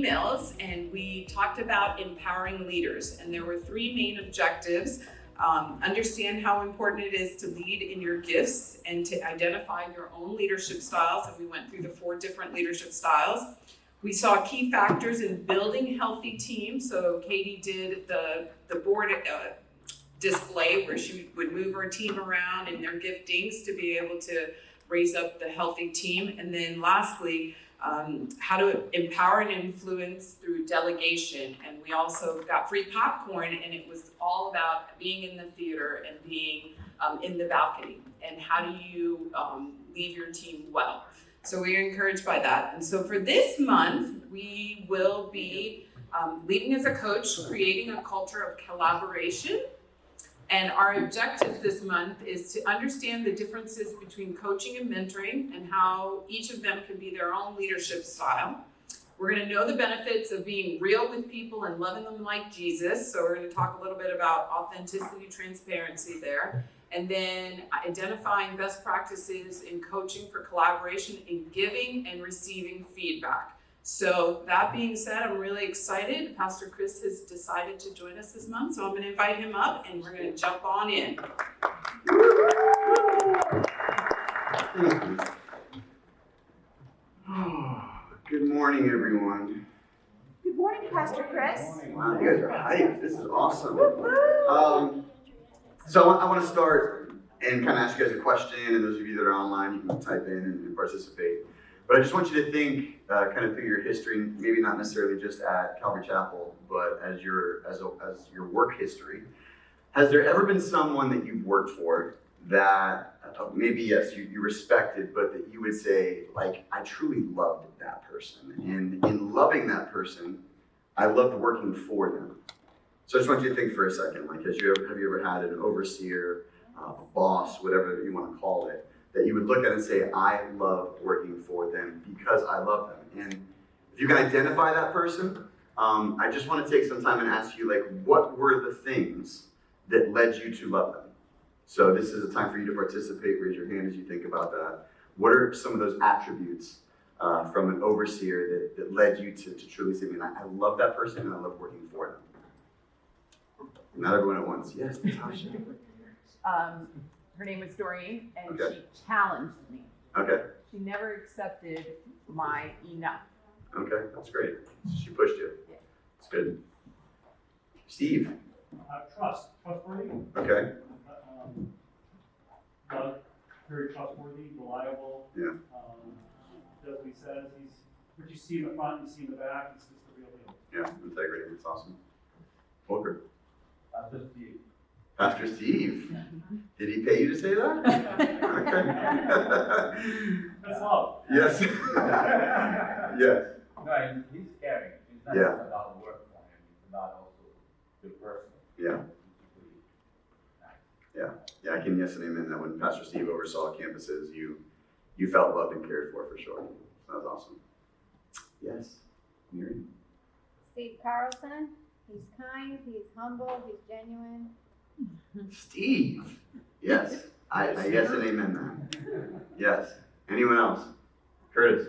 emails, and we talked about empowering leaders. And there were three main objectives. Understand how important it is to lead in your gifts and to identify your own leadership styles. And we went through the 4 different leadership styles. We saw key factors in building healthy teams. So Katie did the board display where she would move her team around and their giftings to be able to raise up the healthy team. And then lastly, how to empower and influence through delegation. And we also got free popcorn, and it was all about being in the theater and being in the balcony. And how do you lead your team well? So we are encouraged by that. And so for this month, we will be leading as a coach, creating a culture of collaboration. And our objective this month is to understand the differences between coaching and mentoring and how each of them can be their own leadership style. We're going to know the benefits of being real with people and loving them like Jesus. So we're going to talk a little bit about authenticity, transparency there. And then identifying best practices in coaching for collaboration in giving and receiving feedback. So that being said, I'm really excited. Pastor Chris has decided to join us this month, so I'm going to invite him up and we're going to jump on in. Good morning, everyone. Good morning, Pastor Chris. Wow, you guys are hyped. This is awesome. So I want to start and kind of ask you guys a question, and those of you that are online, you can type in and participate. But I just want you to think kind of through your history, maybe not necessarily just at Calvary Chapel, but as your work history. Has there ever been someone that you've worked for that maybe, yes, you respected, but that you would say, like, I truly loved that person. And in loving that person, I loved working for them. So I just want you to think for a second, like, have you ever had an overseer, a boss, whatever you want to call it, that you would look at and say, I love working for them because I love them. And if you can identify that person, I just want to take some time and ask you, like, what were the things that led you to love them? So this is a time for you to participate. Raise your hand as you think about that. What are some of those attributes from an overseer that led you to truly say, man, I love that person and I love working for them? Not everyone at once. Yes, Natasha. Her name was Doreen, and Okay. she challenged me. Okay. She never accepted my enough. Okay, that's great. She pushed you. Yeah. That's good. Steve. Trustworthy. Okay. Doug, very trustworthy, reliable. Yeah. Does what he says. What you see in the front, you see in the back. It's just the real deal. Yeah, integrity. That's awesome. Volker. Steve. Pastor Steve. Did he pay you to say that? Okay. That's love. Yes. Yes. No, he's caring. It's not Yeah. just about work for him, it's about also the person. Yeah. Yeah, I can yes and amen that when Pastor Steve oversaw campuses, you felt loved and cared for sure. That was awesome. Yes. Mary. Steve Carlson. He's kind, he's humble, he's genuine. Steve. Yes. I yes and amen that. Yes. Anyone else? Curtis.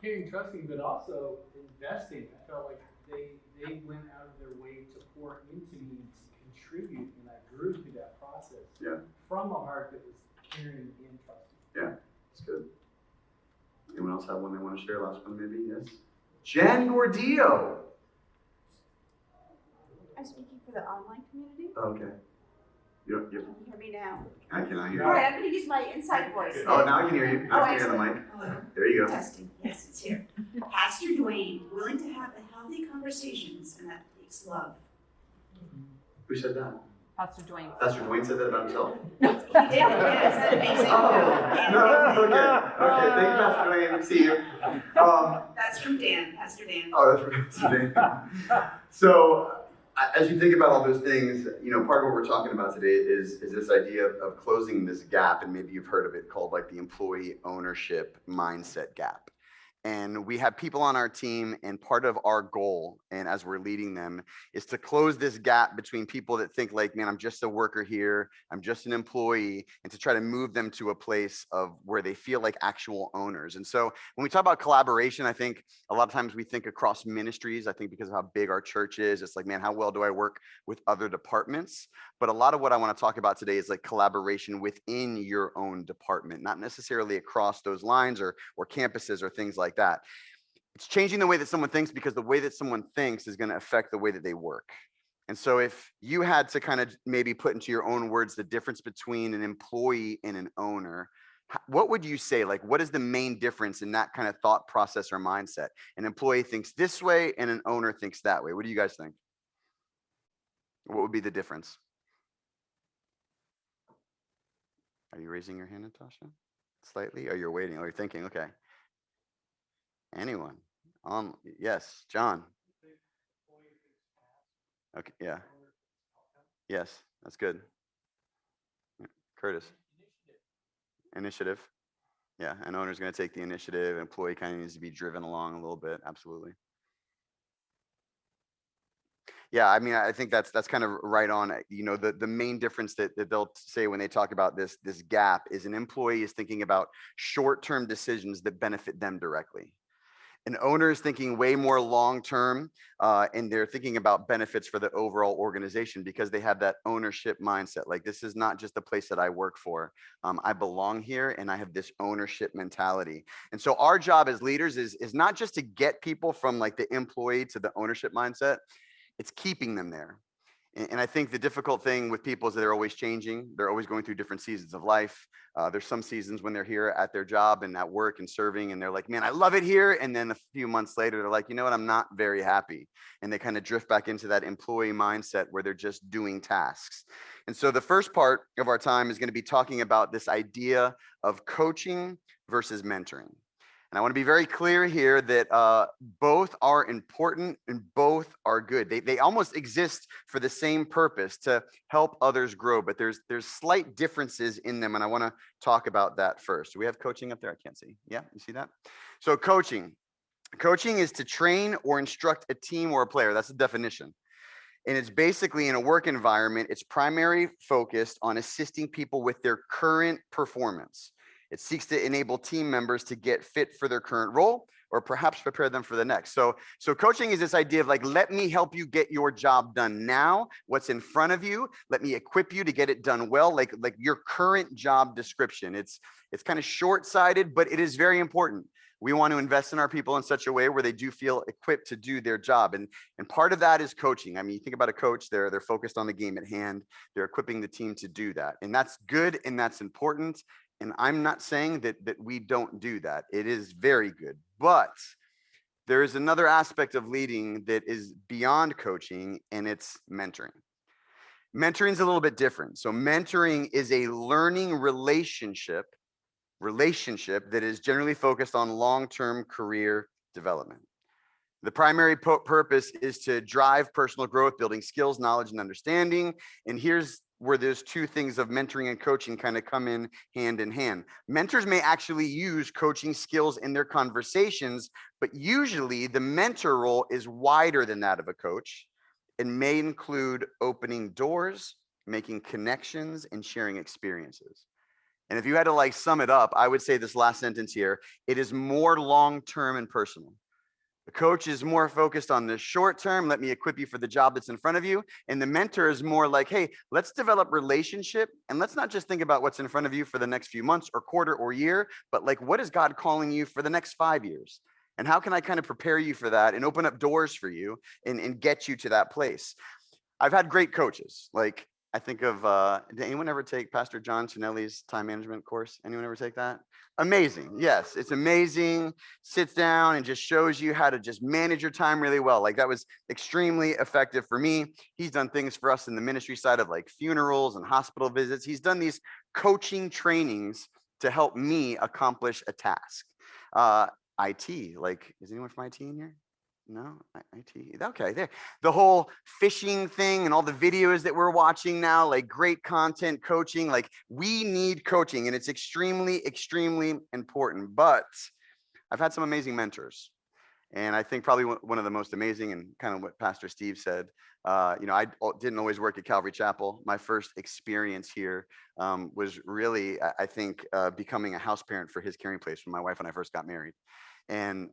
Caring, trusting, but also investing. I felt like they went out of their way to pour into me to contribute, and I grew through that process. Yeah. From a heart that was caring and trusting. Yeah, that's good. Anyone else have one they want to share? Last one maybe? Yes. Jen Gordillo. I'm speaking for the online community. Okay. You Can you hear me now? I cannot hear All you. right, I'm going to use my inside voice. Oh, now I can hear you. Now Oh, I can hear the mic. Hello. There you go. Testing. Yes, it's here. Pastor Dwayne, willing to have the healthy conversations, and that takes love. Who said that? Pastor Dwayne. Pastor Dwayne said that about himself. He did. Yes, that's amazing. Oh, okay. Thank you, Pastor Dwayne. See you. That's from Dan, Pastor Dan. Oh, that's right. Pastor Dwayne. So, as you think about all those things, part of what we're talking about today is this idea of closing this gap, and maybe you've heard of it called like the employee ownership mindset gap. and we have people on our team, and part of our goal, and as we're leading them, is to close this gap between people that think like, man, I'm just a worker here, I'm just an employee, and to try to move them to a place of where they feel like actual owners. And so when we talk about collaboration, I think a lot of times we think across ministries. I think because of how big our church is, it's like, man, how well do I work with other departments? But a lot of what I want to talk about today is like collaboration within your own department, not necessarily across those lines or campuses or things like that. It's changing the way that someone thinks, because the way that someone thinks is going to affect the way that they work. And so if you had to kind of maybe put into your own words the difference between an employee and an owner, what would you say? Like, what is the main difference in that kind of thought process or mindset? An employee thinks this way and an owner thinks that way. What do you guys think? What would be the difference? Are you raising your hand, Natasha? Slightly? Oh, you're waiting. Oh, you're thinking. Okay. Anyone? Yes, John. Okay, yeah. Yes, that's good. Curtis. Initiative. Yeah, an owner's going to take the initiative. Employee kind of needs to be driven along a little bit. Absolutely. Yeah, I mean, I think that's kind of right on. You know, the main difference that they'll say when they talk about this gap is an employee is thinking about short-term decisions that benefit them directly. An owner is thinking way more long-term, and they're thinking about benefits for the overall organization because they have that ownership mindset. Like, this is not just a place that I work for. I belong here, and I have this ownership mentality. And so our job as leaders is not just to get people from like the employee to the ownership mindset. It's keeping them there. And I think the difficult thing with people is that they're always changing. They're always going through different seasons of life. There's some seasons when they're here at their job and at work and serving, and they're like, man, I love it here. And then a few months later, they're like, you know what, I'm not very happy. And they kind of drift back into that employee mindset where they're just doing tasks. And so the first part of our time is going to be talking about this idea of coaching versus mentoring. And I want to be very clear here that both are important and both are good. They almost exist for the same purpose, to help others grow, but there's slight differences in them. And I want to talk about that first. Do we have coaching up there? I can't see. Yeah, you see that? So coaching is to train or instruct a team or a player. That's the definition. And it's basically in a work environment, it's primarily focused on assisting people with their current performance. It seeks to enable team members to get fit for their current role or perhaps prepare them for the next. So coaching is this idea of like, let me help you get your job done now. What's in front of you, let me equip you to get it done well, like your current job description. It's kind of short-sighted, but it is very important. We want to invest in our people in such a way where they do feel equipped to do their job. And part of that is coaching. I mean, you think about a coach, they're focused on the game at hand. They're equipping the team to do that. And that's good and that's important. And I'm not saying that we don't do that. It is very good. But there is another aspect of leading that is beyond coaching, and it's mentoring. Mentoring is a little bit different. So mentoring is a learning relationship that is generally focused on long-term career development. The primary purpose is to drive personal growth, building skills, knowledge, and understanding. And here's where those two things of mentoring and coaching kind of come in hand. Mentors may actually use coaching skills in their conversations, but usually the mentor role is wider than that of a coach and may include opening doors, making connections, and sharing experiences. And if you had to like sum it up, I would say this last sentence here: it is more long-term and personal. The coach is more focused on the short term. Let me equip you for the job that's in front of you. And the mentor is more like, hey, let's develop relationship. And let's not just think about what's in front of you for the next few months or quarter or year, but like, what is God calling you for the next 5 years? And how can I kind of prepare you for that and open up doors for you and get you to that place? I've had great coaches. Like, I think of, did anyone ever take Pastor John Tonelli's time management course? Anyone ever take that? Amazing. Yes, it's amazing. Sits down and just shows you how to just manage your time really well. Like, that was extremely effective for me. He's done things for us in the ministry side of like funerals and hospital visits. He's done these coaching trainings to help me accomplish a task. IT, like, is anyone from IT in here? No, IT. Okay, there. The whole phishing thing and all the videos that we're watching now, like great content coaching, like we need coaching and it's extremely, extremely important. But I've had some amazing mentors. And I think probably one of the most amazing, and kind of what Pastor Steve said, I didn't always work at Calvary Chapel. My first experience here was really, I think, becoming a house parent for his caring place when my wife and I first got married. And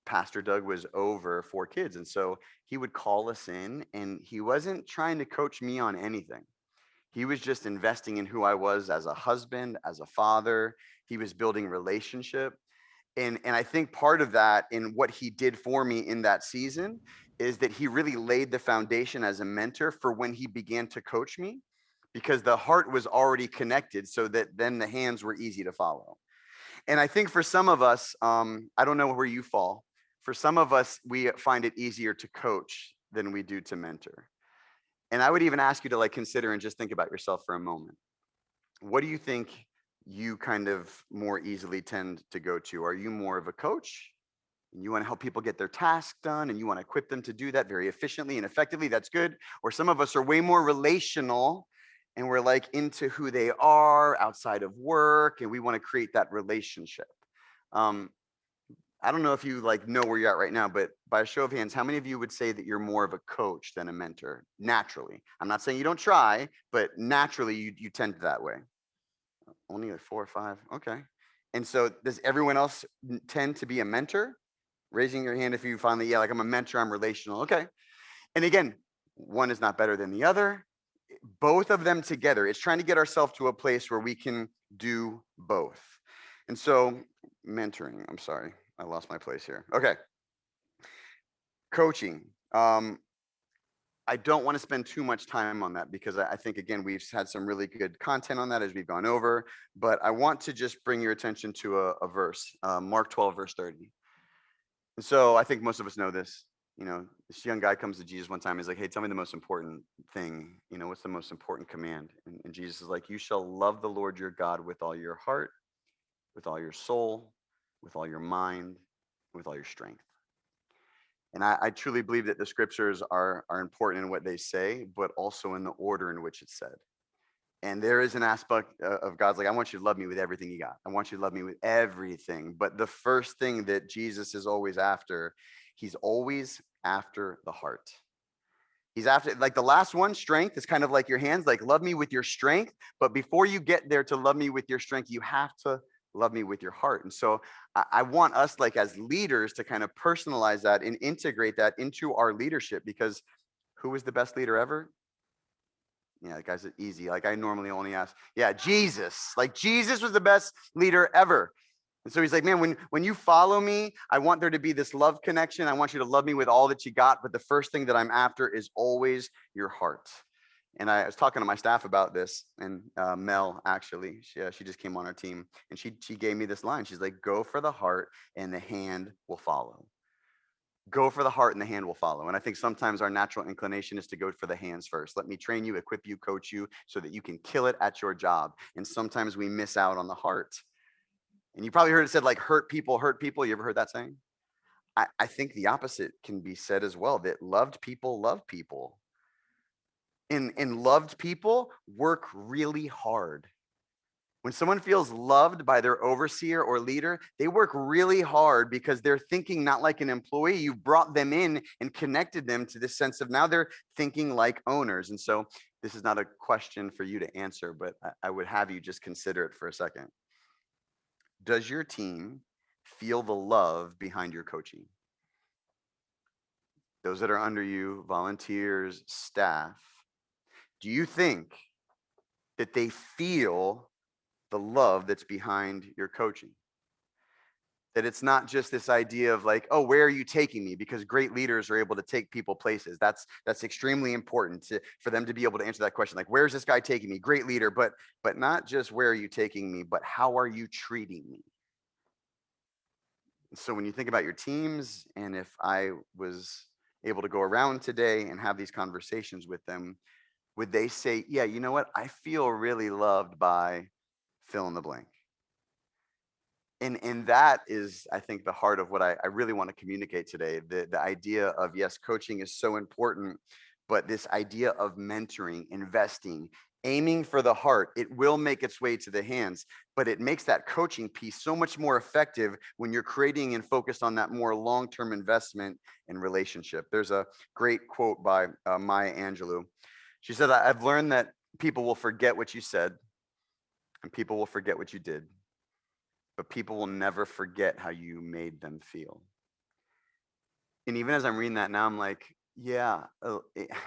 Pastor Doug was over 4 kids. And so he would call us in, and he wasn't trying to coach me on anything. He was just investing in who I was as a husband, as a father. He was building relationship. And I think part of that in what he did for me in that season is that he really laid the foundation as a mentor for when he began to coach me, because the heart was already connected so that then the hands were easy to follow. And I think for some of us, I don't know where you fall. For some of us, we find it easier to coach than we do to mentor. And I would even ask you to like consider and just think about yourself for a moment. What do you think you kind of more easily tend to go to? Are you more of a coach and you want to help people get their tasks done and you want to equip them to do that very efficiently and effectively? That's good. Or some of us are way more relational and we're like into who they are outside of work and we want to create that relationship. I don't know if you like know where you're at right now, but by a show of hands, how many of you would say that you're more of a coach than a mentor naturally? I'm not saying you don't try, but naturally you tend that way. Only like 4 or 5. Okay. And so does everyone else tend to be a mentor? Raising your hand if you find that, yeah, like I'm a mentor, I'm relational. Okay. And again, one is not better than the other. Both of them together. It's trying to get ourselves to a place where we can do both. And so mentoring, I'm sorry, I lost my place here. Okay. Coaching. I don't want to spend too much time on that because I think, again, we've had some really good content on that as we've gone over, but I want to just bring your attention to a verse, Mark 12, verse 30. And so I think most of us know this. This young guy comes to Jesus one time. He's like, hey, tell me the most important thing. What's the most important command? And Jesus is like, you shall love the Lord your God with all your heart, with all your soul, with all your mind, with all your strength. And I truly believe that the scriptures are important in what they say, but also in the order in which it's said. And there is an aspect of God's like, I want you to love me with everything you got. I want you to love me with everything. But the first thing that Jesus is always after, he's always after the heart. He's after, like the last one, strength, is kind of like your hands, like love me with your strength. But before you get there to love me with your strength, you have to love me with your heart. And so I want us, like as leaders, to kind of personalize that and integrate that into our leadership, because who is the best leader ever? Yeah, guys, it's easy. Like I normally only ask, yeah, Jesus. Like Jesus was the best leader ever. And so he's like, man, when you follow me, I want there to be this love connection. I want you to love me with all that you got. But the first thing that I'm after is always your heart. And I was talking to my staff about this, and Mel, actually, she just came on our team, and she gave me this line. She's like, go for the heart and the hand will follow. Go for the heart and the hand will follow. And I think sometimes our natural inclination is to go for the hands first. Let me train you, equip you, coach you so that you can kill it at your job. And sometimes we miss out on the heart. And you probably heard it said like hurt people, hurt people. You ever heard that saying? I think the opposite can be said as well, that loved people love people. And loved people work really hard. When someone feels loved by their overseer or leader, they work really hard because they're thinking not like an employee. You've brought them in and connected them to this sense of now they're thinking like owners. And so this is not a question for you to answer, but I would have you just consider it for a second. Does your team feel the love behind your coaching? Those that are under you, volunteers, staff, do you think that they feel the love that's behind your coaching? That it's not just this idea of like, oh, where are you taking me? Because great leaders are able to take people places. That's extremely important for them to be able to answer that question. Like, where's this guy taking me? Great leader, but not just where are you taking me, but how are you treating me? So when you think about your teams, and if I was able to go around today and have these conversations with them, would they say, yeah, you know what? I feel really loved by fill in the blank. And that is, I think, the heart of what I really want to communicate today. The idea of, yes, coaching is so important, but this idea of mentoring, investing, aiming for the heart, it will make its way to the hands, but it makes that coaching piece so much more effective when you're creating and focused on that more long-term investment and relationship. There's a great quote by Maya Angelou. She said, I've learned that people will forget what you said and people will forget what you did, but people will never forget how you made them feel. And even as I'm reading that now, I'm like, yeah,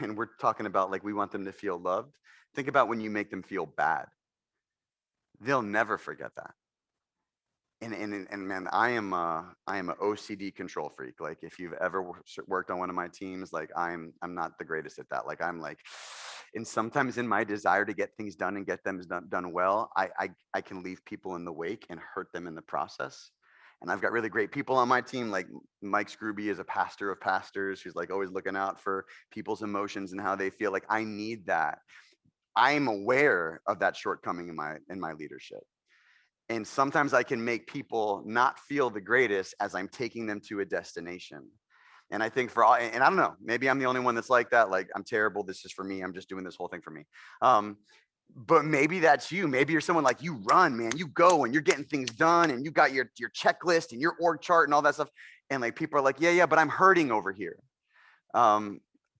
and we're talking about like we want them to feel loved. Think about when you make them feel bad. They'll never forget that. And man, I am a OCD control freak. Like if you've ever worked on one of my teams, like I'm not the greatest at that. Like I'm like, and sometimes in my desire to get things done and get them done well, I can leave people in the wake and hurt them in the process. And I've got really great people on my team, like Mike Scrooby is a pastor of pastors who's like always looking out for people's emotions and how they feel. Like I need that. I'm aware of that shortcoming in my leadership. And sometimes I can make people not feel the greatest as I'm taking them to a destination. And I think for all, and I don't know, maybe I'm the only one that's like that. Like I'm terrible. This is for me. I'm just doing this whole thing for me. But maybe that's you. Maybe you're someone like you run, man. You go and you're getting things done and you got your checklist and your org chart and all that stuff. And like people are like, yeah, but I'm hurting over here.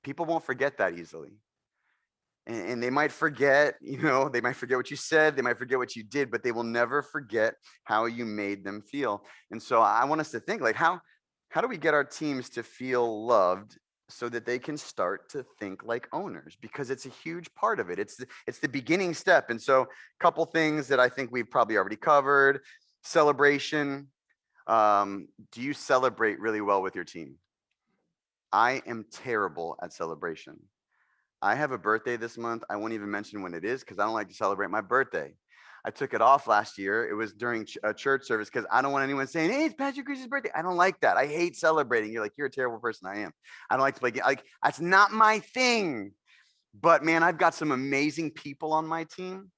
People won't forget that easily. And they might forget, they might forget what you said, they might forget what you did, but they will never forget how you made them feel. And so I want us to think like, how do we get our teams to feel loved so that they can start to think like owners? Because it's a huge part of it. It's the beginning step. And so a couple things that I think we've probably already covered. Celebration. Do you celebrate really well with your team? I am terrible at celebration. I have a birthday this month. I won't even mention when it is because I don't like to celebrate my birthday. I took it off last year. It was during a church service because I don't want anyone saying, hey, it's Pastor Chris's birthday. I don't like that. I hate celebrating. You're like, you're a terrible person. I am. I don't like to play. Like, that's not my thing. But man, I've got some amazing people on my team.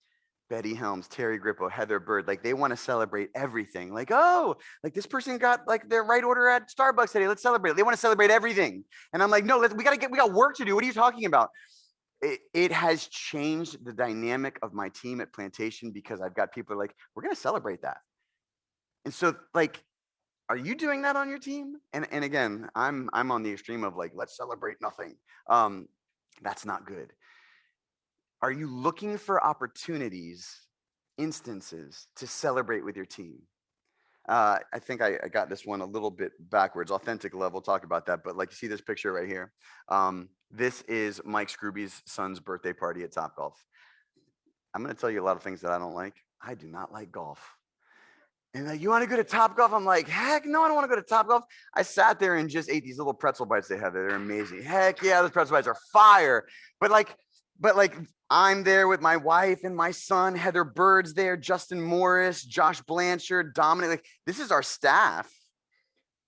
Betty Helms, Terry Grippo, Heather Bird, like they want to celebrate everything. Like, oh, like this person got like their right order at Starbucks today. Let's celebrate. They want to celebrate everything. And I'm like, no, we got work to do. What are you talking about? It has changed the dynamic of my team at Plantation because I've got people like, we're going to celebrate that. And so like, are you doing that on your team? And again, I'm on the extreme of like, let's celebrate nothing. That's not good. Are you looking for opportunities, instances to celebrate with your team? I think I got this one a little bit backwards. Authentic love, we'll talk about that. But like you see this picture right here. This is Mike Scrooby's son's birthday party at Topgolf. I'm going to tell you a lot of things that I don't like. I do not like golf. And like, you want to go to Topgolf? I'm like, heck no, I don't want to go to Topgolf. I sat there and just ate these little pretzel bites they have there. They're amazing. Heck yeah, those pretzel bites are fire. But like I'm there with my wife and my son, Heather Bird's there, Justin Morris, Josh Blanchard, Dominic. Like, this is our staff.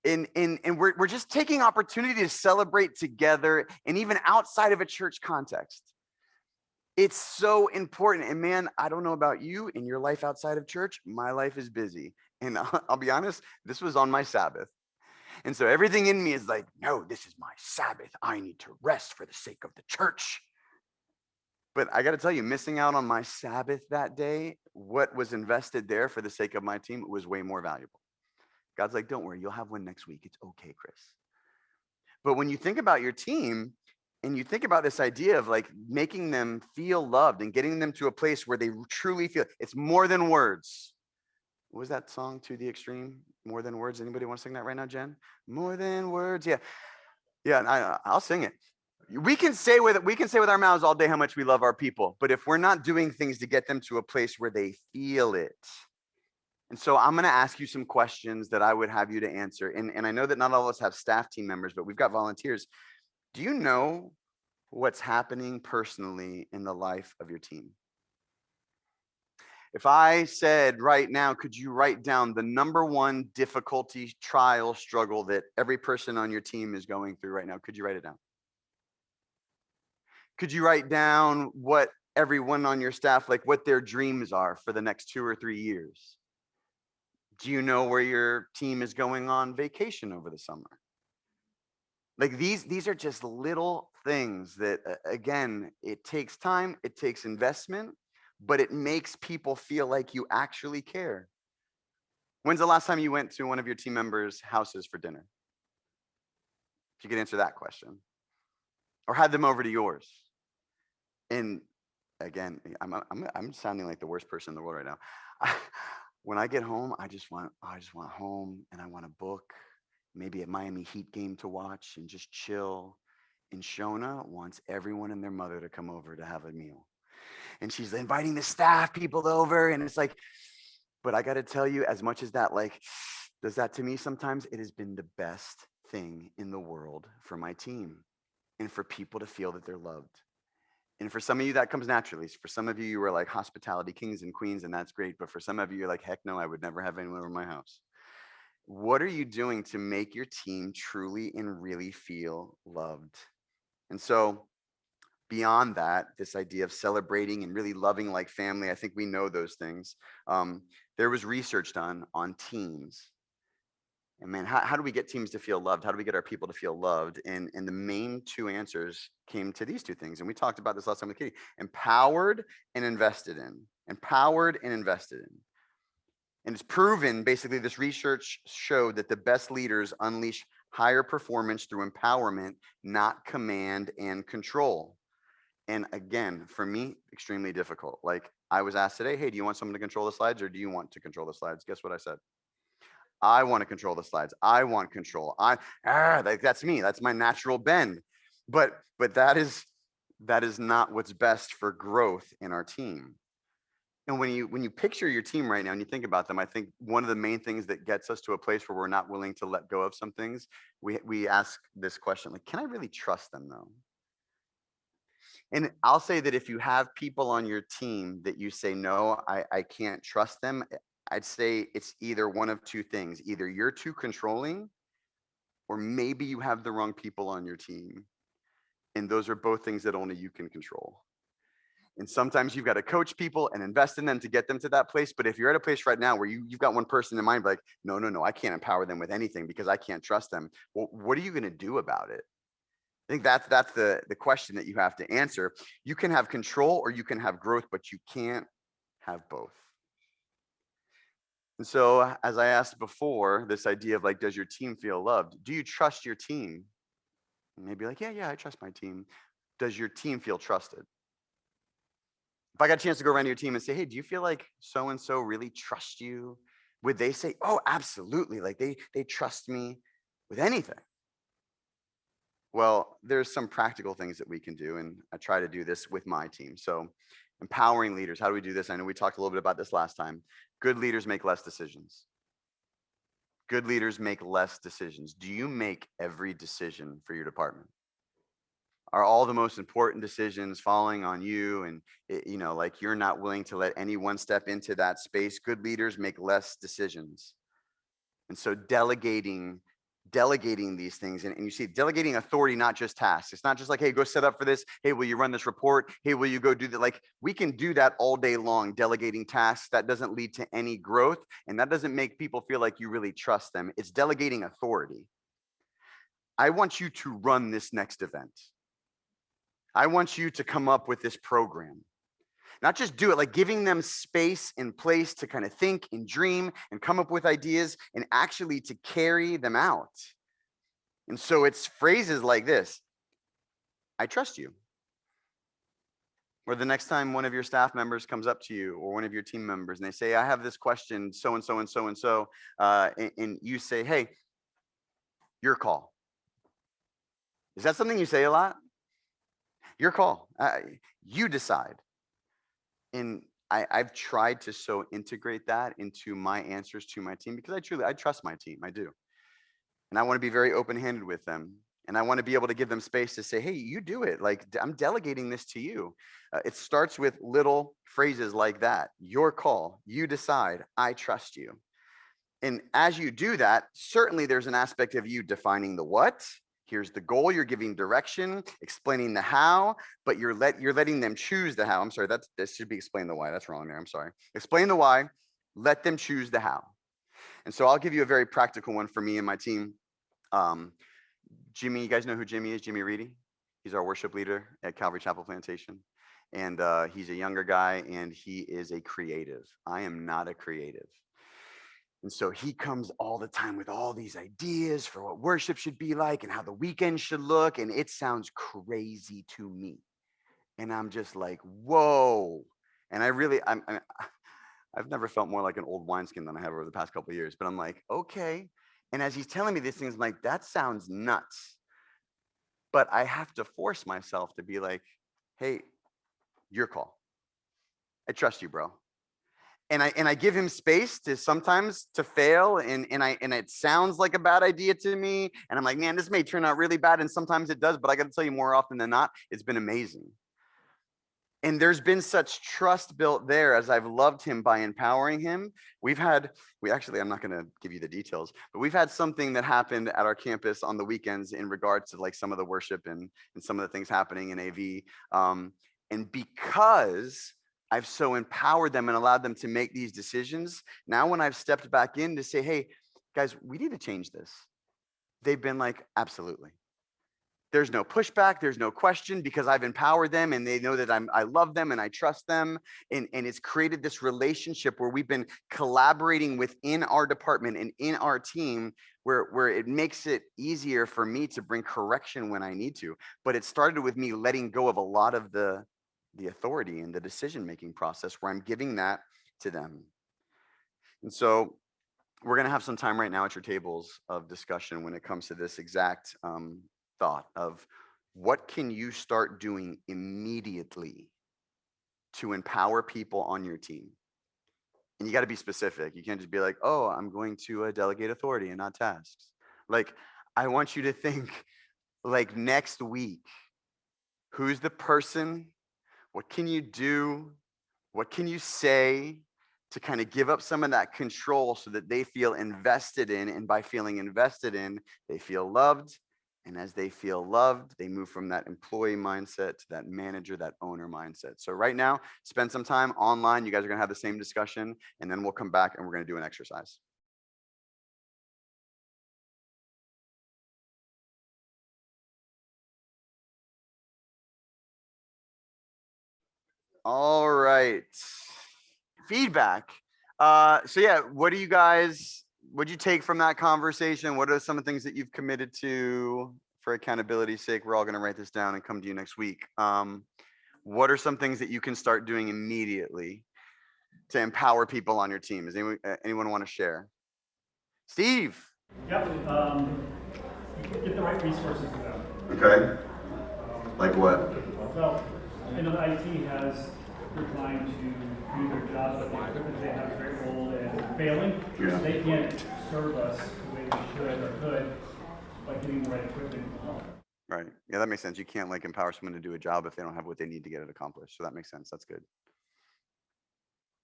And we're just taking opportunity to celebrate together and even outside of a church context. It's so important. And man, I don't know about you in your life outside of church. My life is busy. And I'll be honest, this was on my Sabbath. And so everything in me is like, no, this is my Sabbath. I need to rest for the sake of the church. But I got to tell you, missing out on my Sabbath that day, what was invested there for the sake of my team was way more valuable. God's like, don't worry, you'll have one next week. It's okay, Chris. But when you think about your team and you think about this idea of like making them feel loved and getting them to a place where they truly feel it's more than words. What was that song, To the Extreme? More than words. Anybody want to sing that right now, Jen? More than words. Yeah. Yeah, I'll sing it. We can say with our mouths all day how much we love our people, but if we're not doing things to get them to a place where they feel it. And so I'm going to ask you some questions that I would have you to answer. And I know that not all of us have staff team members, but we've got volunteers. Do you know what's happening personally in the life of your team? If I said right now, could you write down the number one difficulty, trial, struggle that every person on your team is going through right now? Could you write it down? Could you write down what everyone on your staff, like what their dreams are for the next 2 or 3 years? Do you know where your team is going on vacation over the summer? Like these are just little things that, again, it takes time, it takes investment, but it makes people feel like you actually care. When's the last time you went to one of your team members' houses for dinner? If you could answer that question. Or had them over to yours. And again, I'm sounding like the worst person in the world right now. When I get home, I just want home, and I want a book, maybe a Miami Heat game to watch and just chill. And Shona wants everyone and their mother to come over to have a meal. And she's inviting the staff people over, and it's like, but I got to tell you, as much as that like does that to me sometimes, it has been the best thing in the world for my team and for people to feel that they're loved. And for some of you, that comes naturally. For some of you, you are like hospitality kings and queens, and that's great. But for some of you, you're like, heck no, I would never have anyone over my house. What are you doing to make your team truly and really feel loved? And so, beyond that, this idea of celebrating and really loving like family, I think we know those things. There was research done on teams. And man, how do we get teams to feel loved? How do we get our people to feel loved? And the main two answers came to these two things. And we talked about this last time with Katie: empowered and invested in. Empowered and invested in. And it's proven, basically, this research showed that the best leaders unleash higher performance through empowerment, not command and control. And again, for me, extremely difficult. Like I was asked today, hey, do you want someone to control the slides, or do you want to control the slides? Guess what I said? I want to control the slides. I want control. That's me. That's my natural bend. But that is not what's best for growth in our team. And when you picture your team right now and you think about them, I think one of the main things that gets us to a place where we're not willing to let go of some things, we ask this question, like, can I really trust them though? And I'll say that if you have people on your team that you say, no, I can't trust them, I'd say it's either one of two things. Either you're too controlling, or maybe you have the wrong people on your team. And those are both things that only you can control. And sometimes you've got to coach people and invest in them to get them to that place. But if you're at a place right now where you've got one person in mind, like, no, I can't empower them with anything because I can't trust them. Well, what are you going to do about it? I think that's the question that you have to answer. You can have control or you can have growth, but you can't have both. And so, as I asked before, this idea of like, does your team feel loved? Do you trust your team? And maybe like, yeah, I trust my team. Does your team feel trusted? If I got a chance to go around to your team and say, hey, do you feel like so-and-so really trust you? Would they say, oh, absolutely. Like they trust me with anything. Well, there's some practical things that we can do. And I try to do this with my team. So empowering leaders, how do we do this? I know we talked a little bit about this last time. Good leaders make less decisions. Good leaders make less decisions. Do you make every decision for your department? Are all the most important decisions falling on you, and like you're not willing to let anyone step into that space? Good leaders make less decisions. And so delegating these things, and you see delegating authority, not just tasks. It's not just like, hey, go set up for this. Hey, will you run this report? Hey, will you go do that? Like we can do that all day long, delegating tasks. That doesn't lead to any growth, and that doesn't make people feel like you really trust them. It's delegating authority. I want you to run this next event. I want you to come up with this program. Not just do it, like giving them space and place to kind of think and dream and come up with ideas and actually to carry them out. And so it's phrases like this: I trust you. Or the next time one of your staff members comes up to you or one of your team members and they say, I have this question, so and so and so and so, and you say, hey, your call. Is that something you say a lot? Your call. You decide. And I've tried to so integrate that into my answers to my team because I trust my team. I do. And I want to be very open-handed with them. And I want to be able to give them space to say, hey, you do it. Like, I'm delegating this to you. It starts with little phrases like that. Your call. You decide. I trust you. And as you do that, certainly there's an aspect of you defining the what. Here's the goal. You're giving direction, explaining the how, but you're letting them choose the how. I'm sorry, that should be explain the why. That's wrong there. I'm sorry. Explain the why. Let them choose the how. And so I'll give you a very practical one for me and my team. Jimmy, you guys know who Jimmy is? Jimmy Reedy. He's our worship leader at Calvary Chapel Plantation. And he's a younger guy, and he is a creative. I am not a creative. And so he comes all the time with all these ideas for what worship should be like and how the weekend should look. And it sounds crazy to me. And I'm just like, whoa. And I've never felt more like an old wineskin than I have over the past couple of years. But I'm like, okay. And as he's telling me these things, I'm like, that sounds nuts. But I have to force myself to be like, hey, your call. I trust you, bro. And I give him space to sometimes to fail, and it sounds like a bad idea to me. And I'm like, man, this may turn out really bad. And sometimes it does, but I got to tell you, more often than not, it's been amazing. And there's been such trust built there as I've loved him by empowering him. I'm not going to give you the details, but we've had something that happened at our campus on the weekends in regards to like some of the worship and some of the things happening in AV. And because I've so empowered them and allowed them to make these decisions, now when I've stepped back in to say, hey, guys, we need to change this, they've been like, absolutely. There's no pushback, there's no question, because I've empowered them and they know that I love them and I trust them. And it's created this relationship where we've been collaborating within our department and in our team where it makes it easier for me to bring correction when I need to. But it started with me letting go of a lot of the authority and the decision-making process where I'm giving that to them. And so we're going to have some time right now at your tables of discussion when it comes to this exact thought of what can you start doing immediately to empower people on your team. And you got to be specific. You can't just be like, oh, I'm going to delegate authority and not tasks. Like, I want you to think like next week, who's the person? What can you do? What can you say to kind of give up some of that control so that they feel invested in? And by feeling invested in, they feel loved. And as they feel loved, they move from that employee mindset to that manager, that owner mindset. So right now, spend some time online. You guys are going to have the same discussion, and then we'll come back and we're going to do an exercise. All right. Feedback. So yeah, what'd you take from that conversation? What are some of the things that you've committed to for accountability's sake? We're all going to write this down and come to you next week. What are some things that you can start doing immediately to empower people on your team? Does anyone want to share? Steve. Yep, get the right resources to them. Okay. Like what? Well, I know that IT they're trying to do their job, but the equipment they have is very old and failing. Yeah. They can't serve us the way they should or could by getting the right equipment. Right. Yeah, that makes sense. You can't like empower someone to do a job if they don't have what they need to get it accomplished. So that makes sense. That's good.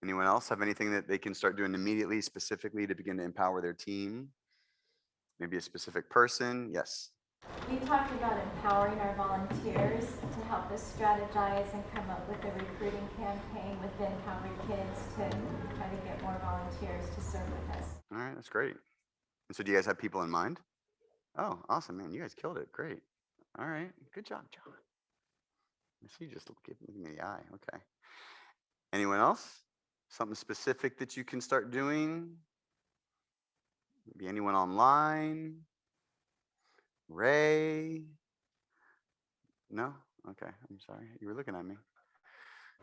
Anyone else have anything that they can start doing immediately, specifically to begin to empower their team? Maybe a specific person? Yes. We talked about empowering our volunteers to help us strategize and come up with a recruiting campaign within Calvary Kids to try to get more volunteers to serve with us. All right, that's great. And so do you guys have people in mind? Oh, awesome, man. You guys killed it. Great. All right. Good job, John. I see you just looking me in the eye. Okay. Anyone else? Something specific that you can start doing? Maybe anyone online? Ray? No? Okay. I'm sorry. You were looking at me.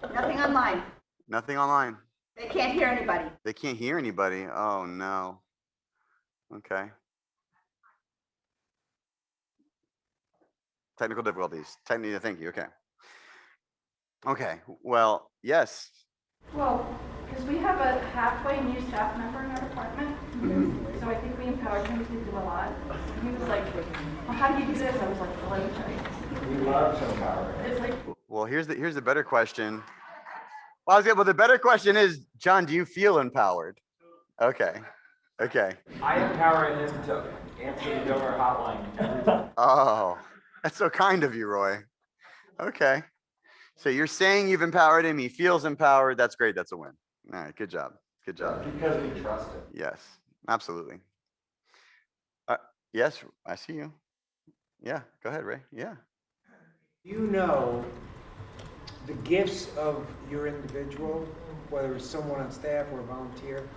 Nothing online. Nothing online. They can't hear anybody. They can't hear anybody. Oh, no. Okay. Technical difficulties. Thank you. Okay. Okay. Well, yes. Well, because we have a halfway new staff member in our department, so I think we empowered him to do a lot. He was like, well, how do you do this? I was like, well, let me tell you. We love to empower. It's like, Well, here's the better question. Well, the better question is, John, do you feel empowered? Okay. I empower him to answer the donor hotline every time. Oh, that's so kind of you, Roy. Okay. So you're saying you've empowered him. He feels empowered. That's great. That's a win. All right. Good job. Because we trust him. Yes, absolutely. Yes, I see you. Yeah, go ahead, Ray. Yeah. You know the gifts of your individual, whether it's someone on staff or a volunteer,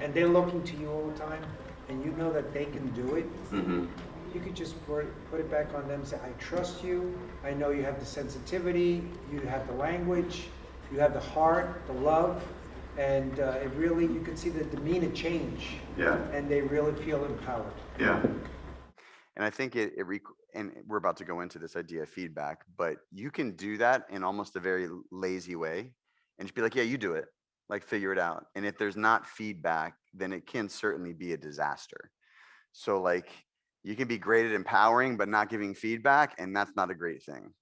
and they're looking to you all the time, and you know that they can do it. Mm-hmm. You could just put it back on them, say, I trust you, I know you have the sensitivity, you have the language, you have the heart, the love, and it really, you can see the demeanor change. Yeah. And they really feel empowered. Yeah. And I think and we're about to go into this idea of feedback, but you can do that in almost a very lazy way and just be like, yeah, you do it, like figure it out. And if there's not feedback, then it can certainly be a disaster. So like you can be great at empowering, but not giving feedback, and that's not a great thing.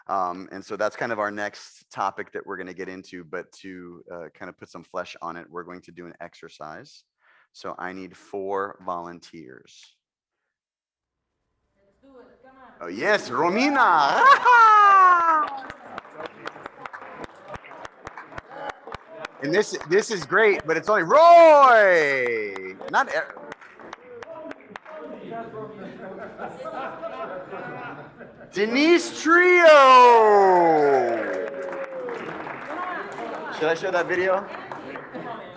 And so that's kind of our next topic that we're going to get into, but to kind of put some flesh on it, we're going to do an exercise. So I need 4 volunteers. Oh yes, Romina! And this is great, but it's only Roy, not. Denise Trio. Should I show that video?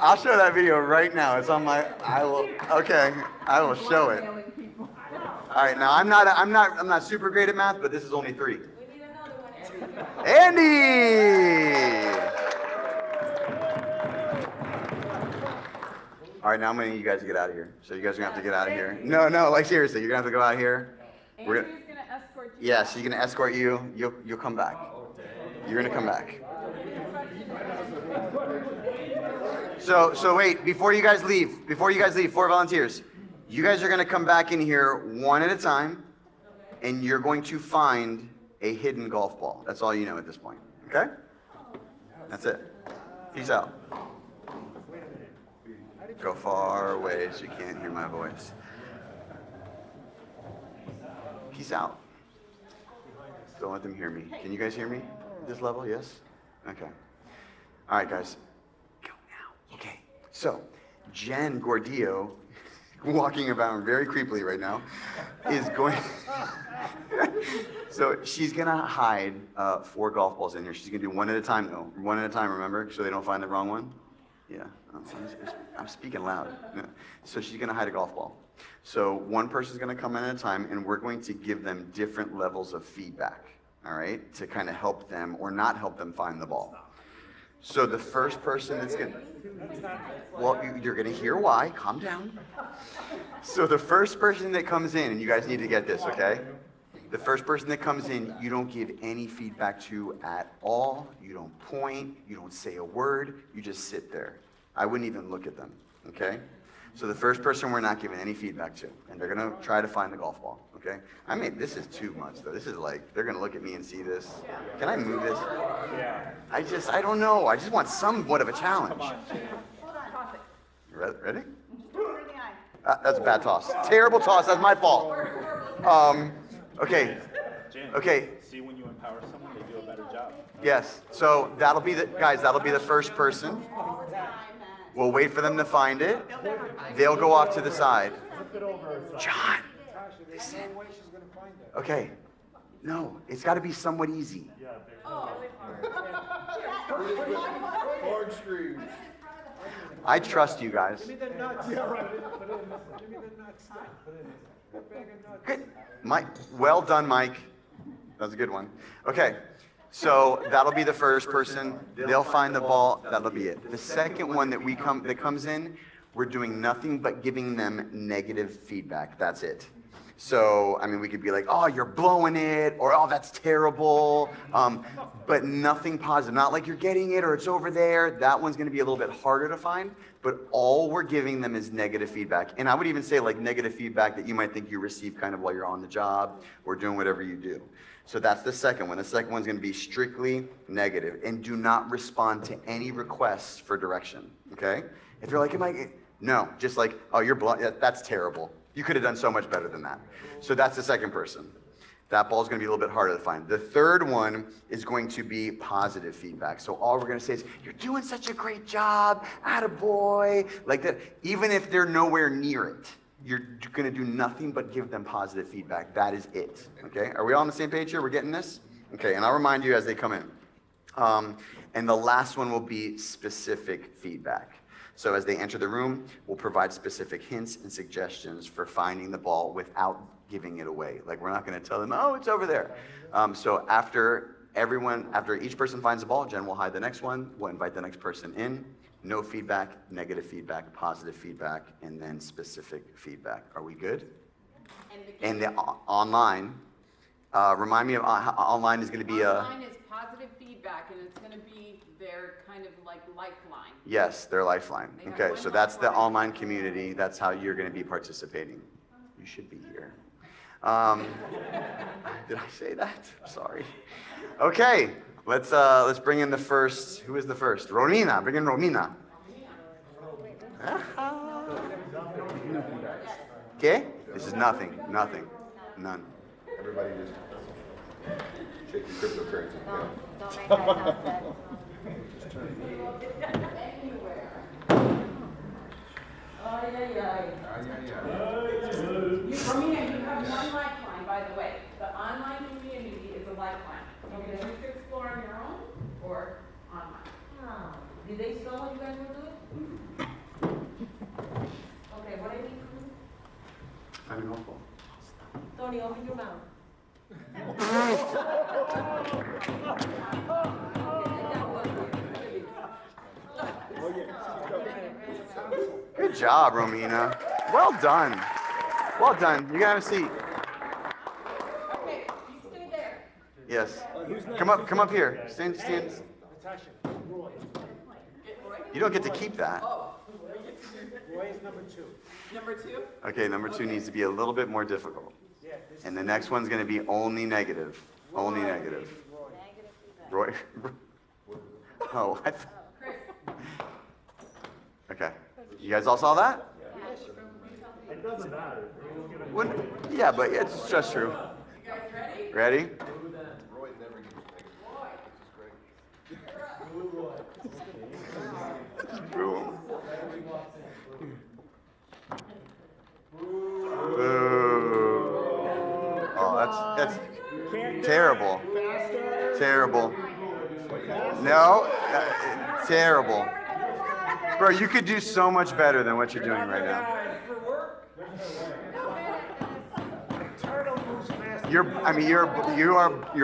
I'll show that video right now. It's on my. I will show it. All right, now I'm not super great at math, but this is only 3. Andy! All right, now I'm gonna need you guys to get out of here. So you guys are gonna have to get out of here. No, like seriously, you're gonna have to go out here. We're gonna escort you. Yeah, she's gonna escort you. You'll come back. You're gonna come back. So wait, before you guys leave, 4 volunteers. You guys are going to come back in here one at a time, and you're going to find a hidden golf ball. That's all you know at this point, okay? That's it. Peace out. Go far away so you can't hear my voice. Peace out. Don't let them hear me. Can you guys hear me at this level? Yes? Okay. All right, guys. Go now. Okay. So, Jen Gordillo, walking about very creepily right now, is going. So she's gonna hide 4 golf balls in here. She's gonna do one at a time though. One at a time, remember, so they don't find the wrong one. Yeah, I'm speaking loud. Yeah. So she's gonna hide a golf ball. So one person's gonna come in at a time, and we're going to give them different levels of feedback. All right, to kind of help them or not help them find the ball. So the first person that's gonna, well, you're gonna hear why, calm down. So the first person that comes in, and you guys need to get this, okay? The first person that comes in, you don't give any feedback to at all. You don't point, you don't say a word, you just sit there. I wouldn't even look at them, okay? So the first person we're not giving any feedback to, and they're gonna try to find the golf ball, okay? I mean, this is too much though. This is like, they're gonna look at me and see this. Can I move this? I don't know. I just want somewhat of a challenge. Ready? That's a bad toss. Terrible toss, that's my fault. Okay. Okay. See, when you empower someone, they do a better job. Yes, so that'll be the first person. We'll wait for them to find it. They'll go off to the side. John, listen. Okay. No, it's got to be somewhat easy. I trust you guys. Good. Mike, well done, Mike. That's a good one. Okay. So that'll be the first person. They'll find the ball. That'll be it. The second one that comes in, we're doing nothing but giving them negative feedback. That's it. So, I mean, we could be like, oh, you're blowing it, or oh, that's terrible, but nothing positive. Not like you're getting it or it's over there. That one's going to be a little bit harder to find, but all we're giving them is negative feedback. And I would even say like negative feedback that you might think you receive kind of while you're on the job or doing whatever you do. So that's the second one. The second one's going to be strictly negative, and do not respond to any requests for direction, okay? If you're like, no, just like, oh, you're blowing, that's terrible. You could have done so much better than that. So that's the second person. That ball's gonna be a little bit harder to find. The third one is going to be positive feedback. So all we're gonna say is, you're doing such a great job, attaboy, like that. Even if they're nowhere near it, you're gonna do nothing but give them positive feedback. That is it, okay? Are we all on the same page here? We're getting this? Okay, and I'll remind you as they come in. And the last one will be specific feedback. So as they enter the room, we'll provide specific hints and suggestions for finding the ball without giving it away. Like, we're not gonna tell them, oh, it's over there. So after each person finds the ball, Jen will hide the next one, we'll invite the next person in. No feedback, negative feedback, positive feedback, and then specific feedback. Are we good? And the online, remind me of how online is gonna be Online is positive feedback, and it's gonna be their kind of like lifeline. Yes, their lifeline. Okay, so that's the online community. That's how you're gonna be participating. You should be here. Did I say that? Sorry. Okay, let's bring in the first. Who is the first? Romina. Bring in Romina. Okay? This is nothing. None. Everybody just shake your cryptocurrency. Don't make eye contact. Romina, you have one lifeline, by the way. The online community is a lifeline. You can choose to explore on your own or online. Did they saw what you guys were doing? Okay, what I need from you? I'm helpful. Tony, open your mouth. Good job, Romina. Well done. Well done. You can have a seat. Okay, you stay there. Yes. Come up here. Stand. You don't get to keep that. Roy is number 2. Number 2? Okay, number 2 needs to be a little bit more difficult. And the next one's gonna be only negative. Only negative. Roy. Oh, okay. You guys all saw that? It doesn't matter. Yeah, but it's just true. You guys ready? Ready? Roy never gives negative. This is great. Boom. Boo. Oh, that's terrible. Terrible. No, terrible. Bro, you could do so much better than what you're doing right now. You're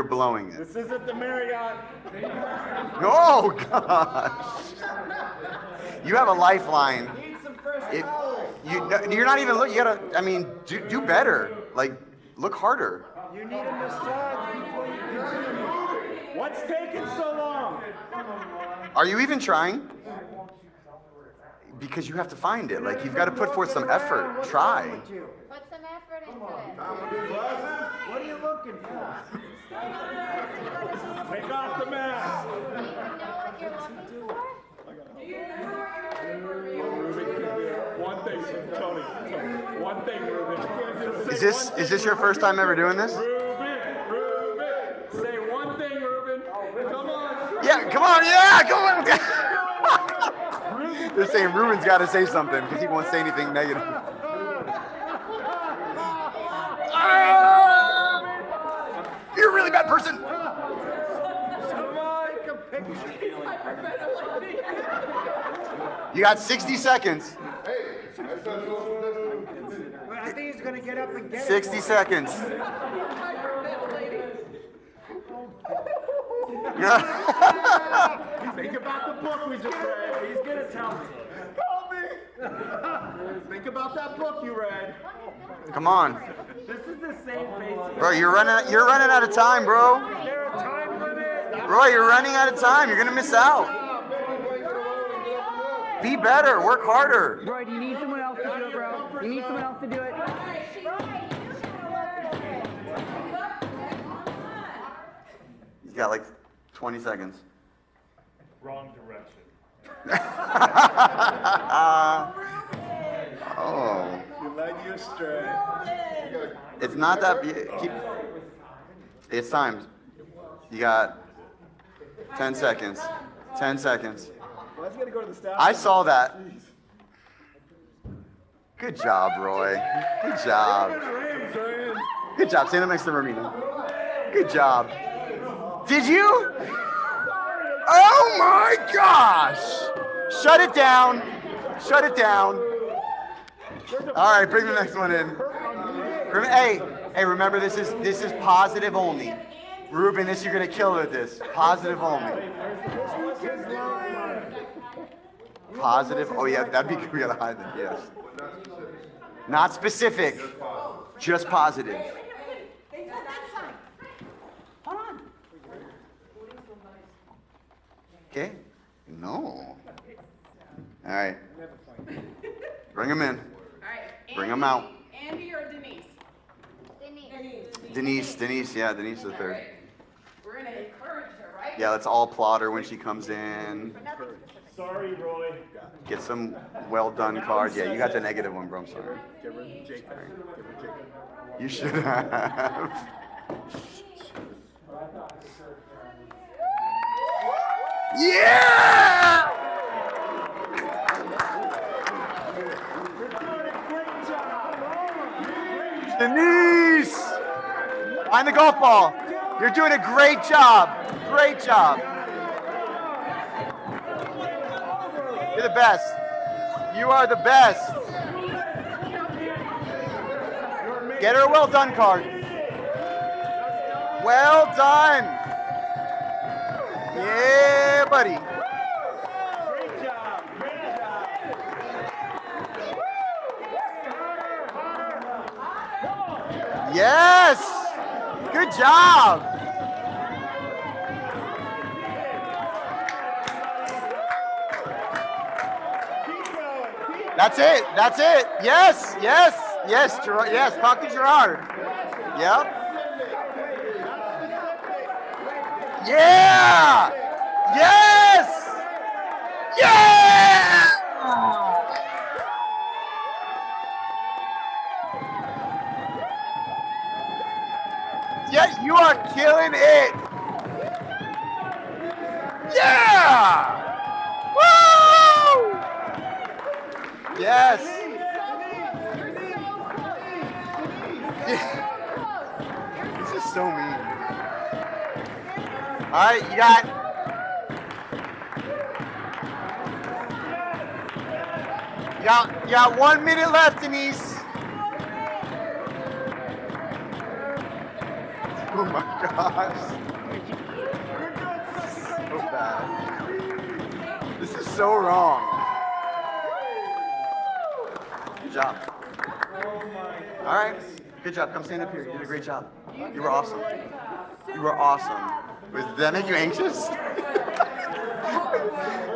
blowing it. This isn't the Marriott. Oh gosh. You have a lifeline. You're not even looking. You gotta. Do better. Like, look harder. You need a massage before you continue. What's taking so long? Are you even trying? Because you have to find it. Like, you've got to put forth some effort. Try. Put some effort into it. What are you looking for? Take off the mask. Do you know what you're looking for? One thing, Tony. One thing, Ruben. Is this your first time ever doing this? Ruben. Say one thing, Ruben. Come on. Yeah, come on. Yeah, come on. They're saying Ruben's got to say something because he won't say anything negative. You're a really bad person. You got 60 seconds. I think he's gonna get up and get 60 seconds. Think about the book we just read. He's gonna tell me. Help me. Think about that book you read. Come on. This is the same face. Bro, you're running out of time, bro. Is there a time limit? Roy, you're running out of time. You're gonna miss out. Be better. Work harder. Roy, do you need someone else to do it, bro? You need someone else to do it? He's got like 20 seconds. Wrong direction. Oh. You led you astray. It's not that. It's timed. You got 10 seconds. 10 seconds. Why's he gonna go to the staff? I saw that. Good job, Roy. Good job. Good job. Stand up next to Romina. Good job. Did you? Oh my gosh! Shut it down. Shut it down. All right, bring the next one in. Hey, remember this is positive only. Ruben, you're gonna kill with this. Positive only. Positive. Oh yeah, that'd be good. We gotta hide them. Yes. Not specific. Just positive. Hold on. Okay. No. All right. Bring them in. All right. Bring them out. Andy or Denise? Denise. Yeah, Denise the third. We're gonna encourage her, right? Yeah, let's all applaud her when she comes in. Sorry, Roy. Get some well done cards. Yeah, you got the negative one, bro. I'm sorry. You should have. Yeah! Denise! Find the golf ball. You're doing a great job. Great job. You're the best. You are the best. Get her a well done card. Well done. Yeah, buddy. Yes. Good job. That's it. That's it. Yes. Yes. Yes. Yes. Talk to Gerard. Yep. Yeah. Yes. Yeah. Yeah. You are killing it. Yeah. Woo. Yes. This is so mean. All right, you got 1 minute left, Denise. Oh my gosh. So bad. This is so wrong. Good job. All right. Good job. Come stand up here. You did a great job. You were awesome. You were awesome. Did that make you anxious?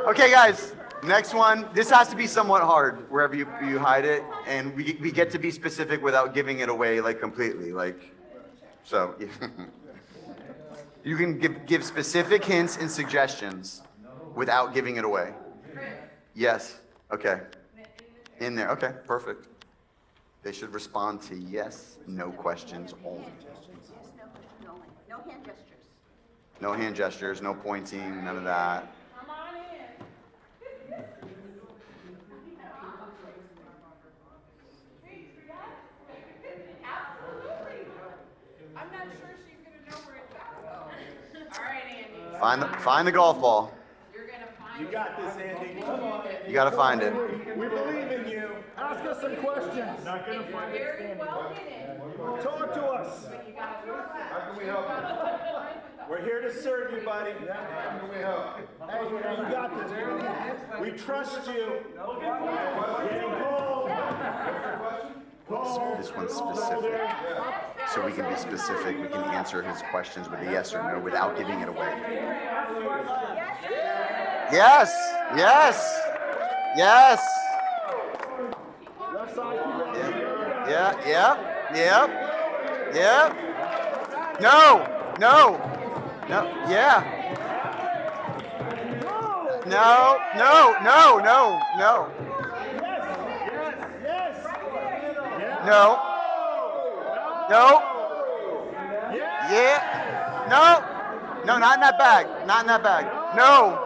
Okay, guys. Next one. This has to be somewhat hard wherever you hide it, and we get to be specific without giving it away like completely. So you can give specific hints and suggestions without giving it away. Yes. Okay. In there. Okay. Perfect. They should respond to yes, no questions only. No hand gestures. No hand gestures, no pointing, none of that. Come on in. Absolutely. I'm not sure she's gonna know where it's at though. All right, Andy. Find the golf ball. You're gonna find You got this, Andy. Come on. You gotta find it. We believe in you. Ask us some questions. Not gonna find it very standing. well hidden. Talk to us. But you gotta do that. How can we help you? We're here to serve you, buddy. How can we help? Hey, you got this, buddy. We trust you. Getting cold. This one's specific. So we can be specific. We can answer his questions with a yes or no without giving it away. Yes. Yes. Yes. Left side, keep going. Yeah. No. Yeah. No. Yes. No. Yeah. No, not in that bag. Not in that bag. No.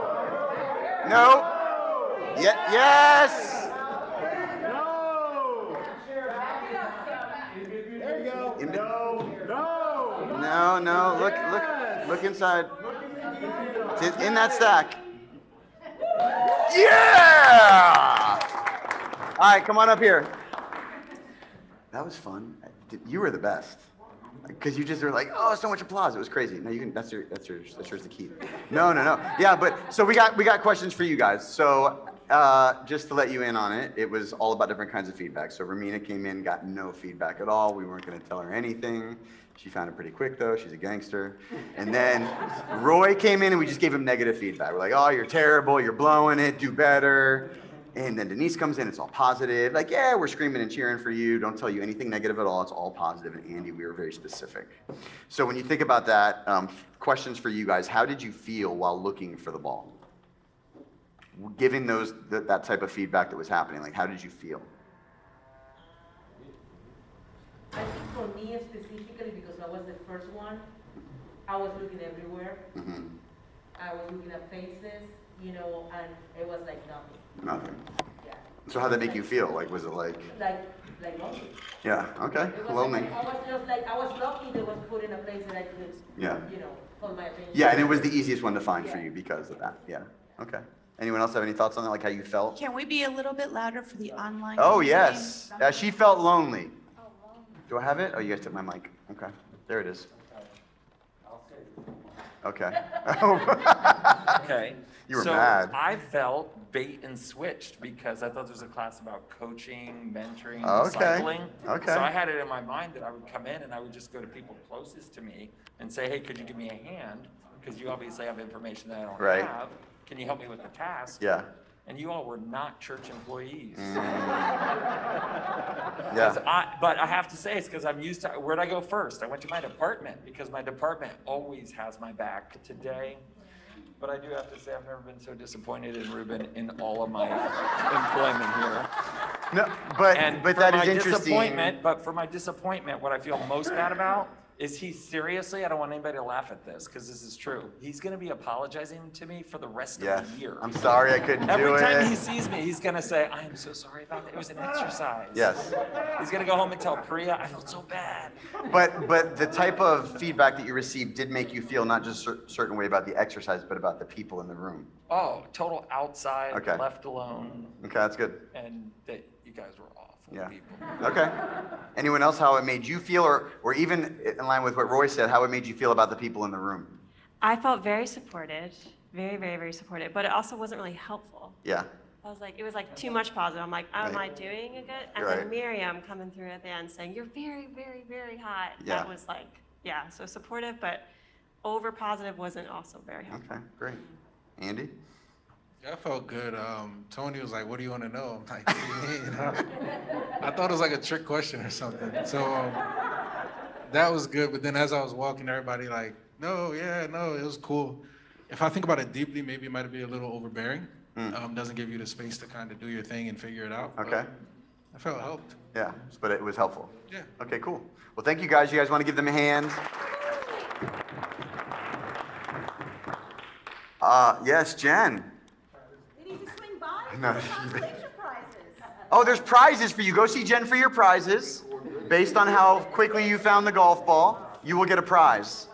Yes. No, look inside. It's in that stack. Yeah! All right, come on up here. That was fun. You were the best. Because you just were like, oh, so much applause. It was crazy. No, you can. That's yours to keep. No. Yeah, but so we got questions for you guys. So just to let you in on it, it was all about different kinds of feedback. So Romina came in, got no feedback at all. We weren't going to tell her anything. She found it pretty quick though. She's a gangster. And then Roy came in and we just gave him negative feedback. We're like, oh, you're terrible. You're blowing it. Do better. And then Denise comes in, it's all positive. Like, yeah, we're screaming and cheering for you. Don't tell you anything negative at all. It's all positive. And Andy, we were very specific. So when you think about that, questions for you guys. How did you feel while looking for the ball? Giving that type of feedback that was happening, like how did you feel? I think for me specifically, because I was the first one, I was looking everywhere. Mm-hmm. I was looking at faces, and it was like nothing. Nothing. Yeah. So how did that make you feel? Like, was it like? Like lonely. Yeah, okay, It was lonely. Like, I was just like, I was lucky they was put in a place that I could, hold my attention. Yeah, and it was the easiest one to find for you because of that. Yeah, okay. Anyone else have any thoughts on that, like how you felt? Can we be a little bit louder for the online? Oh, yes. She felt lonely. Do I have it? Oh, you guys took my mic. Okay, there it is. Okay. Okay. You were so mad. I felt bait and switched because I thought there was a class about coaching, mentoring, Okay. discipling. Okay. So I had it in my mind that I would come in and I would just go to people closest to me and say, hey, could you give me a hand? Because you obviously have information that I don't Right. have. Can you help me with the task? Yeah. And you all were not church employees. Yeah. But I have to say, it's because I'm used to, where'd I go first? I went to my department because my department always has my back. Today, but I do have to say, I've never been so disappointed in Ruben in all of my employment here. No, but that is interesting. But for my disappointment, what I feel most bad about is he seriously, I don't want anybody to laugh at this because this is true. He's going to be apologizing to me for the rest of the year. I'm sorry I couldn't do it. Every time he sees me, he's going to say, I am so sorry about that. It was an exercise. Yes. He's going to go home and tell Priya, I felt so bad. But the type of feedback that you received did make you feel not just a certain way about the exercise, but about the people in the room. Oh, total outside, Okay. left alone. Okay, that's good. And that you guys were awful people. Okay. Anyone else, how it made you feel, or even in line with what Roy said, how it made you feel about the people in the room? I felt very supported, very, very, very supported, but it also wasn't really helpful. Yeah. I was like, it was like too much positive. I'm like, am I doing a good? And Right. then Miriam coming through at the end saying, you're very, very, very hot. Yeah. That was like, yeah, so supportive, but over positive wasn't also very helpful. Okay, great. Andy? Yeah, I felt good. Tony was like, what do you want to know? I'm like, what do you mean? I thought it was like a trick question or something. So that was good. But then as I was walking, everybody like, no, it was cool. If I think about it deeply, maybe it might be a little overbearing. Doesn't give you the space to kind of do your thing and figure it out. Okay. I felt helped. Yeah, but it was helpful. Yeah. Okay, cool. Well, thank you guys. You guys want to give them a hand? Yes, Jen. We need to swing by No. for the consolation prizes. Oh, there's prizes for you. Go see Jen for your prizes. Based on how quickly you found the golf ball, you will get a prize.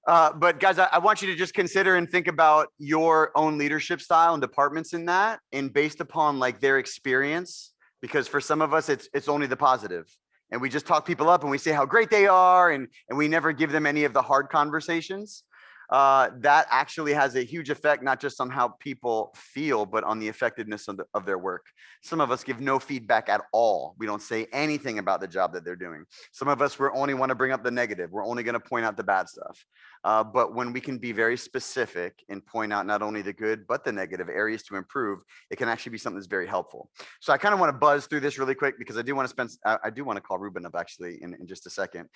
But guys, I want you to just consider and think about your own leadership style and departments in that, and based upon like their experience, because for some of us, it's only the positive. And we just talk people up and we say how great they are, and we never give them any of the hard conversations. That actually has a huge effect, not just on how people feel, but on the effectiveness of their work. Some of us give no feedback at all. We don't say anything about the job that they're doing. Some of us, we only want to bring up the negative. We're only going to point out the bad stuff. But when we can be very specific and point out not only the good, but the negative areas to improve, it can actually be something that's very helpful. So I kind of want to buzz through this really quick because I do want to call Ruben up actually in just a second.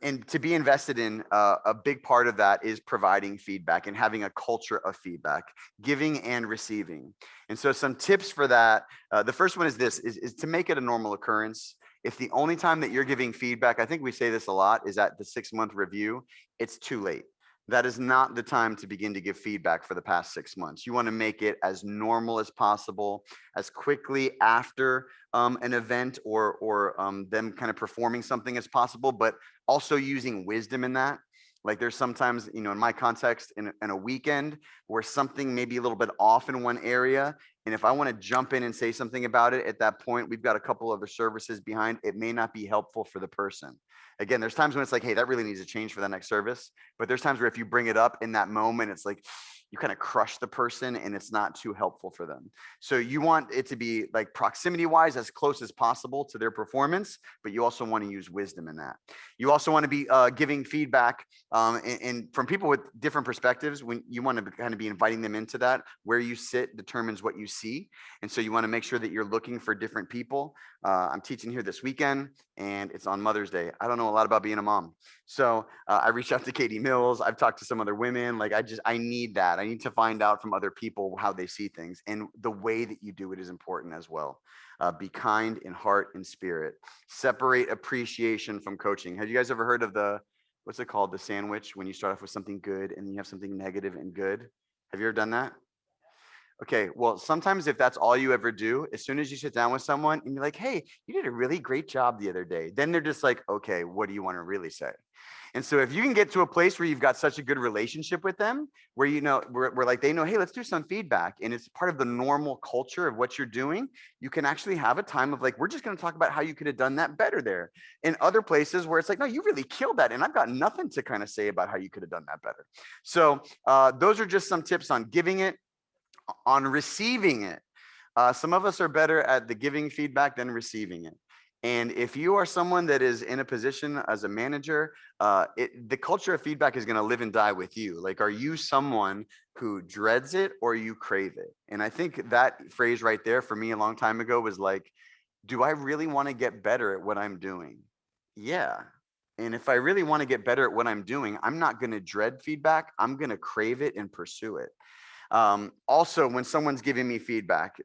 And to be invested in, a big part of that is providing feedback and having a culture of feedback, giving and receiving. And so some tips for that, the first one is this, is to make it a normal occurrence. If the only time that you're giving feedback, I think we say this a lot, is at the 6-month review, it's too late. that is not the time to begin to give feedback for the past 6 months. You want to make it as normal as possible, as quickly after an event or them kind of performing something as possible, but also using wisdom in that. Like there's sometimes, in my context, in a weekend where something may be a little bit off in one area. And if I want to jump in and say something about it at that point, we've got a couple other services behind. It may not be helpful for the person. Again, there's times when it's like, hey, that really needs to change for the next service. But there's times where if you bring it up in that moment, it's like you kind of crush the person and it's not too helpful for them. So you want it to be like proximity wise as close as possible to their performance, but you also want to use wisdom in that. You also want to be giving feedback and from people with different perspectives. When you want to kind of be inviting them into that, where you sit determines what you see. And so you want to make sure that you're looking for different people. I'm teaching here this weekend and it's on Mother's Day. I don't know a lot about being a mom. So I reached out to Katie Mills. I've talked to some other women. Like I need that. I need to find out from other people how they see things. And the way that you do it is important as well. Be kind in heart and spirit. Separate appreciation from coaching. Have you guys ever heard of what's it called? The sandwich, when you start off with something good and then you have something negative and good. Have you ever done that? Okay, well, sometimes if that's all you ever do, as soon as you sit down with someone and you're like, hey, you did a really great job the other day, then they're just like, okay, what do you want to really say? And so if you can get to a place where you've got such a good relationship with them, where where like they know, hey, let's do some feedback, and it's part of the normal culture of what you're doing, you can actually have a time of like, we're just going to talk about how you could have done that better there. In other places where it's like, no, you really killed that, and I've got nothing to kind of say about how you could have done that better. So those are just some tips on giving it. On receiving it. Some of us are better at the giving feedback than receiving it. And if you are someone that is in a position as a manager, the culture of feedback is going to live and die with you. Like, are you someone who dreads it or you crave it? And I think that phrase right there for me a long time ago was like, do I really want to get better at what I'm doing? Yeah. And if I really want to get better at what I'm doing, I'm not going to dread feedback. I'm going to crave it and pursue it. Also, when someone's giving me feedback,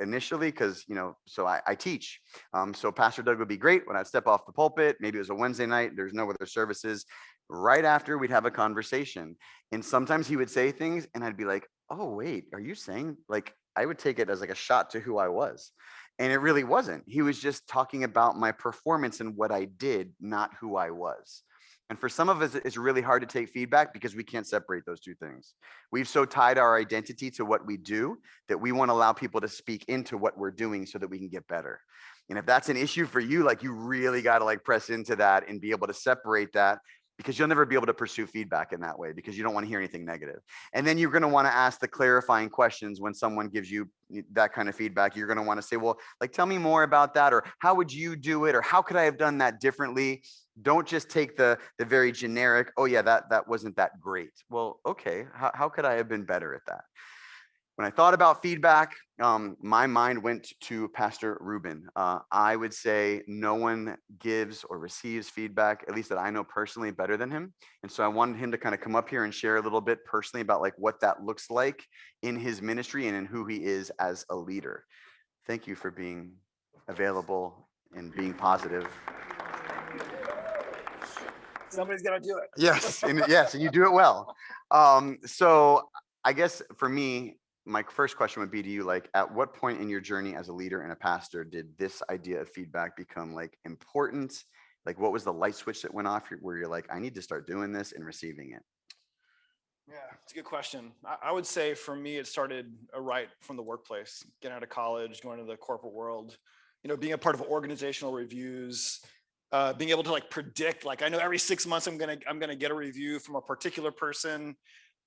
initially, because, so I teach. So Pastor Doug would be great when I'd step off the pulpit. Maybe it was a Wednesday night. There's no other services. Right after, we'd have a conversation. And sometimes he would say things and I'd be like, oh, wait, are you saying, like, I would take it as like a shot to who I was. And it really wasn't. He was just talking about my performance and what I did, not who I was. And for some of us, it's really hard to take feedback because we can't separate those two things. We've so tied our identity to what we do that we want to allow people to speak into what we're doing so that we can get better. And if that's an issue for you, like you really got to like press into that and be able to separate that, because you'll never be able to pursue feedback in that way because you don't want to hear anything negative. And then you're going to want to ask the clarifying questions when someone gives you that kind of feedback. You're going to want to say, well, like, tell me more about that, or how would you do it, or how could I have done that differently? Don't just take the very generic, oh yeah, that wasn't that great. Well, okay, how could I have been better at that? When I thought about feedback, my mind went to Pastor Ruben. I would say no one gives or receives feedback, at least that I know personally, better than him. And so I wanted him to kind of come up here and share a little bit personally about like what that looks like in his ministry and in who he is as a leader. Thank you for being available and being positive. Somebody's got to do it. Yes, and you do it well. So I guess for me, my first question would be to you, like, at what point in your journey as a leader and a pastor did this idea of feedback become like important? Like, what was the light switch that went off where you're like, I need to start doing this and receiving it? Yeah, it's a good question. I would say for me, it started right from the workplace, getting out of college, going to the corporate world, being a part of organizational reviews, being able to like predict, like I know every 6 months I'm gonna get a review from a particular person.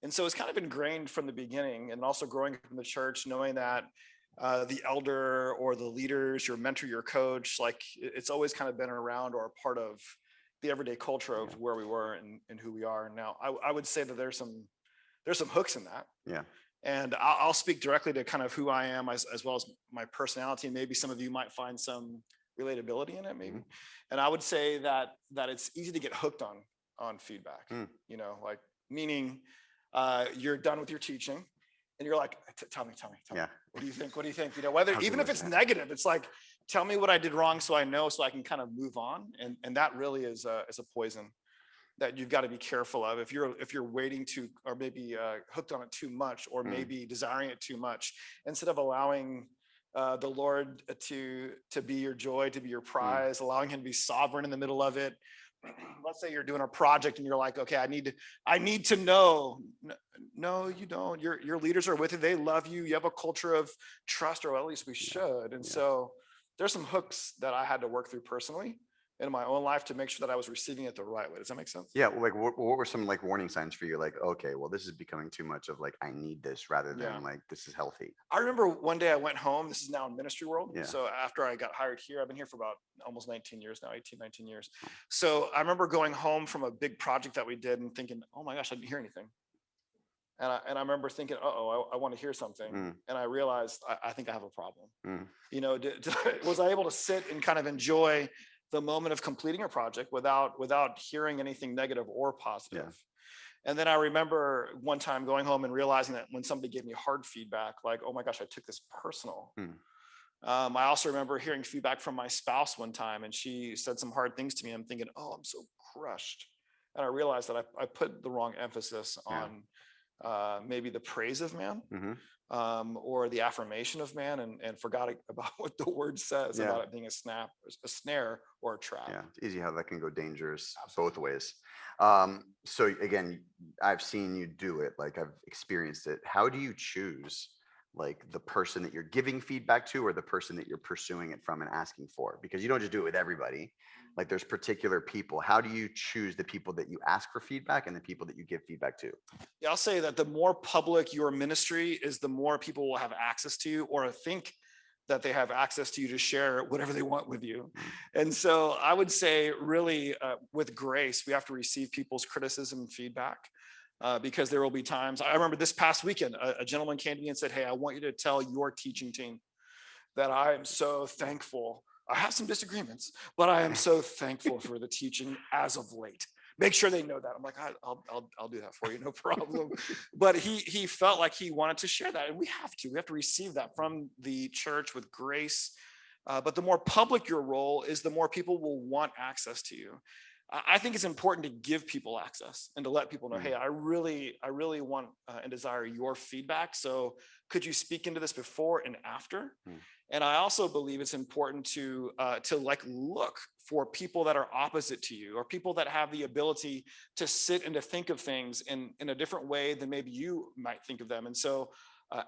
And so it's kind of ingrained from the beginning, and also growing up in the church, knowing that the elder or the leaders, your mentor, your coach, like it's always kind of been around or a part of the everyday culture of where we were and who we are. Now, I would say that there's some hooks in that. Yeah. And I'll speak directly to kind of who I am as well as my personality. And maybe some of you might find some relatability in it, maybe. Mm-hmm. And I would say that it's easy to get hooked on feedback, like meaning you're done with your teaching and you're like, tell me. Yeah. What do you think? Whether, even if it's negative, it's like, tell me what I did wrong so I know, so I can kind of move on. And that really is a poison. that you've got to be careful of. If you're waiting to, or maybe hooked on it too much, or maybe desiring it too much, instead of allowing the Lord to be your joy, to be your prize, allowing him to be sovereign in the middle of it. Let's say you're doing a project and you're like, okay, I need to know. No, you don't. Your leaders are with you. They love you. You have a culture of trust, or at least we should. And so there's some hooks that I had to work through personally in my own life to make sure that I was receiving it the right way. Does that make sense? Yeah, well, like what were some like warning signs for you? Like, okay, well, this is becoming too much of like I need this rather than like this is healthy. I remember one day I went home. This is now in ministry world. Yeah. So after I got hired here, I've been here for about almost 19 years now, 18, 19 years. So I remember going home from a big project that we did and thinking, oh my gosh, I didn't hear anything. And I remember thinking, I want to hear something. And I realized I think I have a problem. You know, was I able to sit and kind of enjoy the moment of completing a project without hearing anything negative or positive? Yeah. And then I remember one time going home and realizing that when somebody gave me hard feedback, like, oh my gosh, I took this personal. I also remember hearing feedback from my spouse one time, and she said some hard things to me. I'm thinking, oh, I'm so crushed. And I realized that I put the wrong emphasis on maybe the praise of man, or the affirmation of man, and forgot about what the word says about it being a snare or a trap. Yeah, it's easy how that can go dangerous both ways. So again, I've seen you do it, like I've experienced it. How do you choose like the person that you're giving feedback to, or the person that you're pursuing it from and asking for? Because you don't just do it with everybody. Like there's particular people. How do you choose the people that you ask for feedback and the people that you give feedback to? Yeah, I'll say that the more public your ministry is, the more people will have access to you, or think that they have access to you to share whatever they want with you. And so I would say really with grace, we have to receive people's criticism and feedback. Because there will be times, I remember this past weekend, a gentleman came to me and said, hey, I want you to tell your teaching team that I am so thankful. I have some disagreements, but I am so thankful for the teaching as of late. Make sure they know that. I'm like, I'll do that for you, no problem. But he felt like he wanted to share that, and we have to receive that from the church with grace. But the more public your role is, the more people will want access to you. I think it's important to give people access and to let people know, hey, I really want and desire your feedback. So could you speak into this before and after? And I also believe it's important to like look for people that are opposite to you, or people that have the ability to sit and to think of things in a different way than maybe you might think of them. And so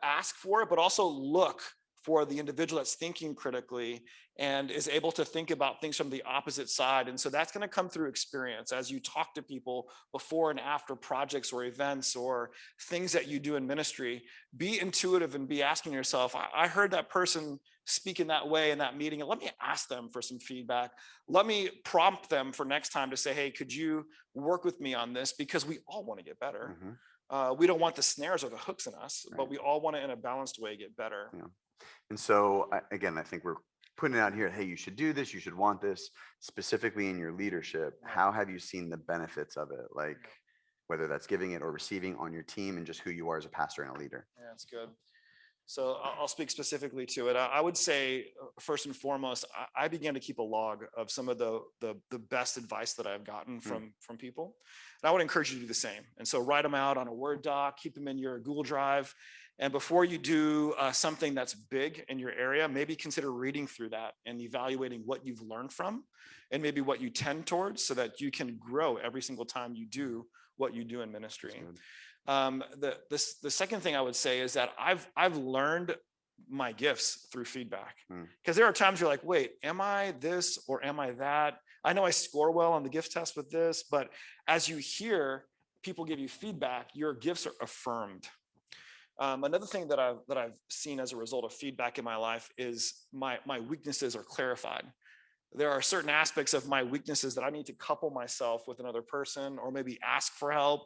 ask for it, but also look for the individual that's thinking critically and is able to think about things from the opposite side. And so that's going to come through experience as you talk to people before and after projects or events or things that you do in ministry. Be intuitive and be asking yourself, I heard that person speak in that way in that meeting, and let me ask them for some feedback. Let me prompt them for next time to say, hey, could you work with me on this? Because we all want to get better. We don't want the snares or the hooks in us, but we all want to, in a balanced way, get better. Yeah. And so again, I think we're putting it out here, hey, you should do this, you should want this, specifically in your leadership. How have you seen the benefits of it? Like whether that's giving it or receiving on your team, and just who you are as a pastor and a leader. Yeah, that's good. So I'll speak specifically to it. I would say, first and foremost, I began to keep a log of some of the best advice that I've gotten from people. And I would encourage you to do the same. And so write them out on a Word doc, keep them in your Google Drive. And before you do something that's big in your area, maybe consider reading through that and evaluating what you've learned from, and maybe what you tend towards, so that you can grow every single time you do what you do in ministry. The second thing I would say is that I've learned my gifts through feedback, because there are times you're like, wait, am I this or am I that? I know I score well on the gift test with this, but as you hear people give you feedback, your gifts are affirmed. Another thing that I've seen as a result of feedback in my life is my weaknesses are clarified. There are certain aspects of my weaknesses that I need to couple myself with another person, or maybe ask for help,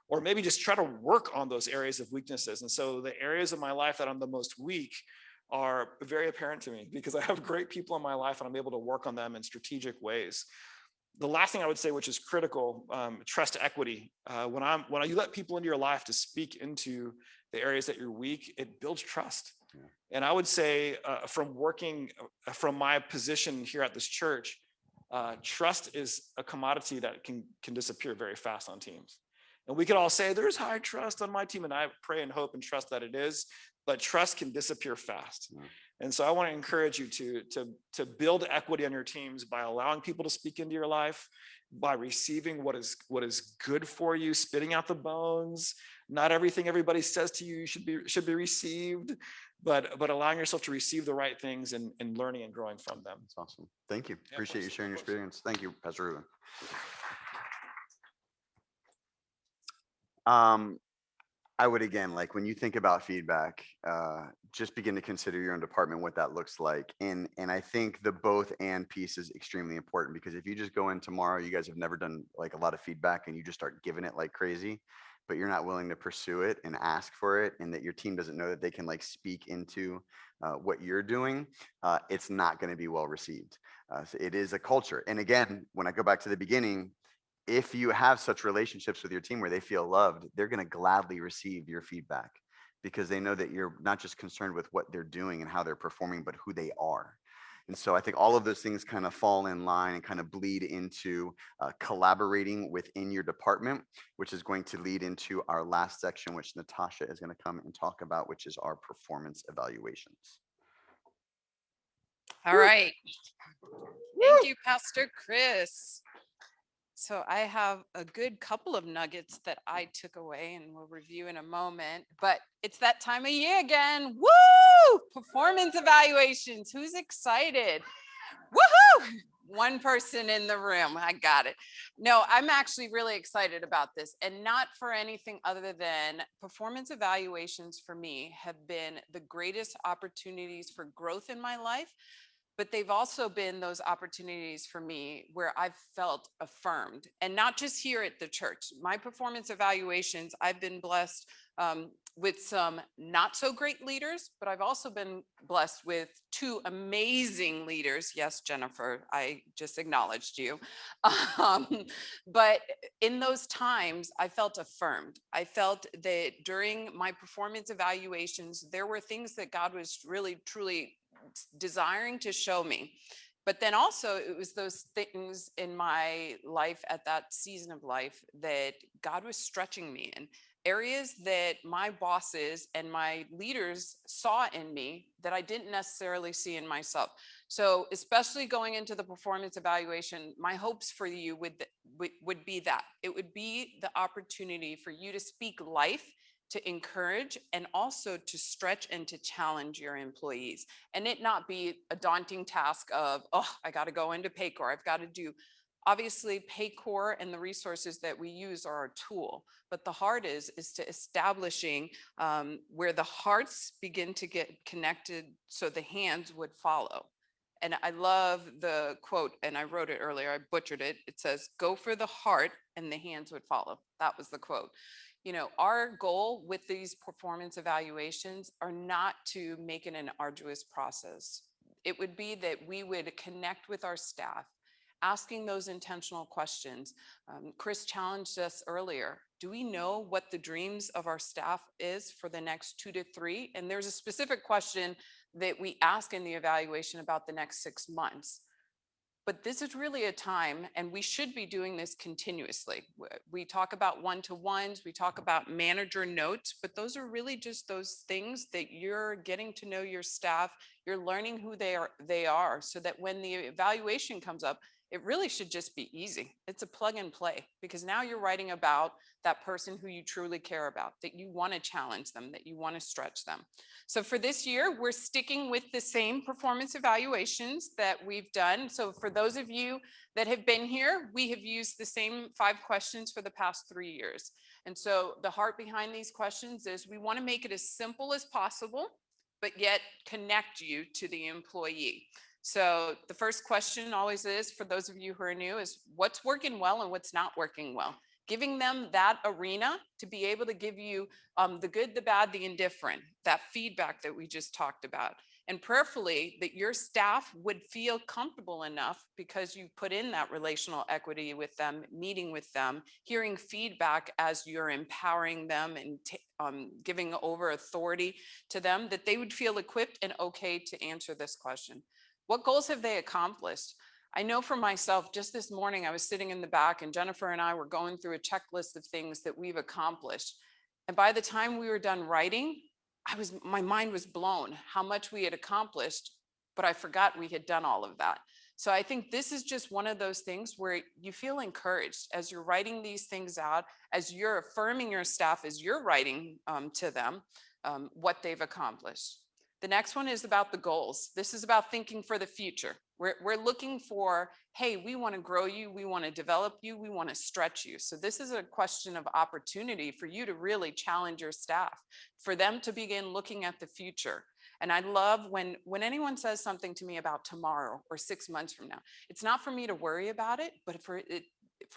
or maybe just try to work on those areas of weaknesses. And so the areas of my life that I'm the most weak are very apparent to me, because I have great people in my life and I'm able to work on them in strategic ways. The last thing I would say, which is critical, trust equity. When you let people into your life to speak into the areas that you're weak, it builds trust. And I would say from working from my position here at this church, Trust is a commodity that can disappear very fast on teams. And we can all say there's high trust on my team, and I pray and hope and trust that it is, but trust can disappear fast. And so I want to encourage you to build equity on your teams by allowing people to speak into your life, by receiving what is good for you, spitting out the bones. Not everything everybody says to you should be received, but allowing yourself to receive the right things and learning and growing from them. That's awesome. Thank you. Appreciate you sharing your experience. Thank you, Pastor Ruben. I would, again, like when you think about feedback, just begin to consider your own department, what that looks like. And I think the both and piece is extremely important, because if you just go in tomorrow, you guys have never done like a lot of feedback and you just start giving it like crazy, but you're not willing to pursue it and ask for it, and that your team doesn't know that they can like speak into what you're doing, it's not going to be well received. So it is a culture. And again, when I go back to the beginning, if you have such relationships with your team where they feel loved, they're going to gladly receive your feedback, because they know that you're not just concerned with what they're doing and how they're performing, but who they are. And so I think all of those things kind of fall in line and kind of bleed into collaborating within your department, which is going to lead into our last section, which Natasha is going to come and talk about, which is our performance evaluations. All right. Thank you, Pastor Chris. So I have a good couple of nuggets that I took away and we'll review in a moment, but it's that time of year again. Woo! Performance evaluations. Who's excited? Woohoo! One person in the room. I got it. No, I'm actually really excited about this, and not for anything other than performance evaluations for me have been the greatest opportunities for growth in my life. But they've also been those opportunities for me where I've felt affirmed, and not just here at the church. My performance evaluations, I've been blessed with some not so great leaders, but I've also been blessed with two amazing leaders. Yes, Jennifer, I just acknowledged you. But in those times, I felt affirmed. I felt that during my performance evaluations, there were things that God was really, truly desiring to show me. But then also it was those things in my life at that season of life that God was stretching me in, areas that my bosses and my leaders saw in me that I didn't necessarily see in myself. So especially going into the performance evaluation, my hopes for you would be that it would be the opportunity for you to speak life, to encourage, and also to stretch and to challenge your employees, and it not be a daunting task of, oh, I got to go into Paycor. I've got to do. Obviously, Paycor and the resources that we use are a tool, but the heart is to establishing where the hearts begin to get connected so the hands would follow. And I love the quote, and I wrote it earlier, I butchered it. It says, go for the heart and the hands would follow. That was the quote. You know, our goal with these performance evaluations are not to make it an arduous process. It would be that we would connect with our staff, asking those intentional questions. Chris challenged us earlier. Do we know what the dreams of our staff is for the next 2 to 3? And there's a specific question that we ask in the evaluation about the next 6 months. But this is really a time, and we should be doing this continuously. We talk about one-to-ones, we talk about manager notes, but those are really just those things that you're getting to know your staff, you're learning who they are, so that when the evaluation comes up, it really should just be easy. It's a plug and play, because now you're writing about that person who you truly care about, that you want to challenge them, that you want to stretch them. So for this year, we're sticking with the same performance evaluations that we've done. So for those of you that have been here, we have used the same 5 questions for the past 3 years. And so the heart behind these questions is we want to make it as simple as possible, but yet connect you to the employee. So the first question always is, for those of you who are new, is what's working well and what's not working well? Giving them that arena to be able to give you the good, the bad, the indifferent, that feedback that we just talked about. And prayerfully that your staff would feel comfortable enough, because you put in that relational equity with them, meeting with them, hearing feedback as you're empowering them and giving over authority to them, that they would feel equipped and okay to answer this question. What goals have they accomplished? I know for myself, just this morning, I was sitting in the back and Jennifer and I were going through a checklist of things that we've accomplished. And by the time we were done writing, my mind was blown how much we had accomplished, but I forgot we had done all of that. So I think this is just one of those things where you feel encouraged as you're writing these things out, as you're affirming your staff, as you're writing to them what they've accomplished. The next one is about the goals. This is about thinking for the future. We're looking for, hey, we want to grow you, we want to develop you, we want to stretch you. So this is a question of opportunity for you to really challenge your staff, for them to begin looking at the future. And I love when anyone says something to me about tomorrow or 6 months from now, it's not for me to worry about it, but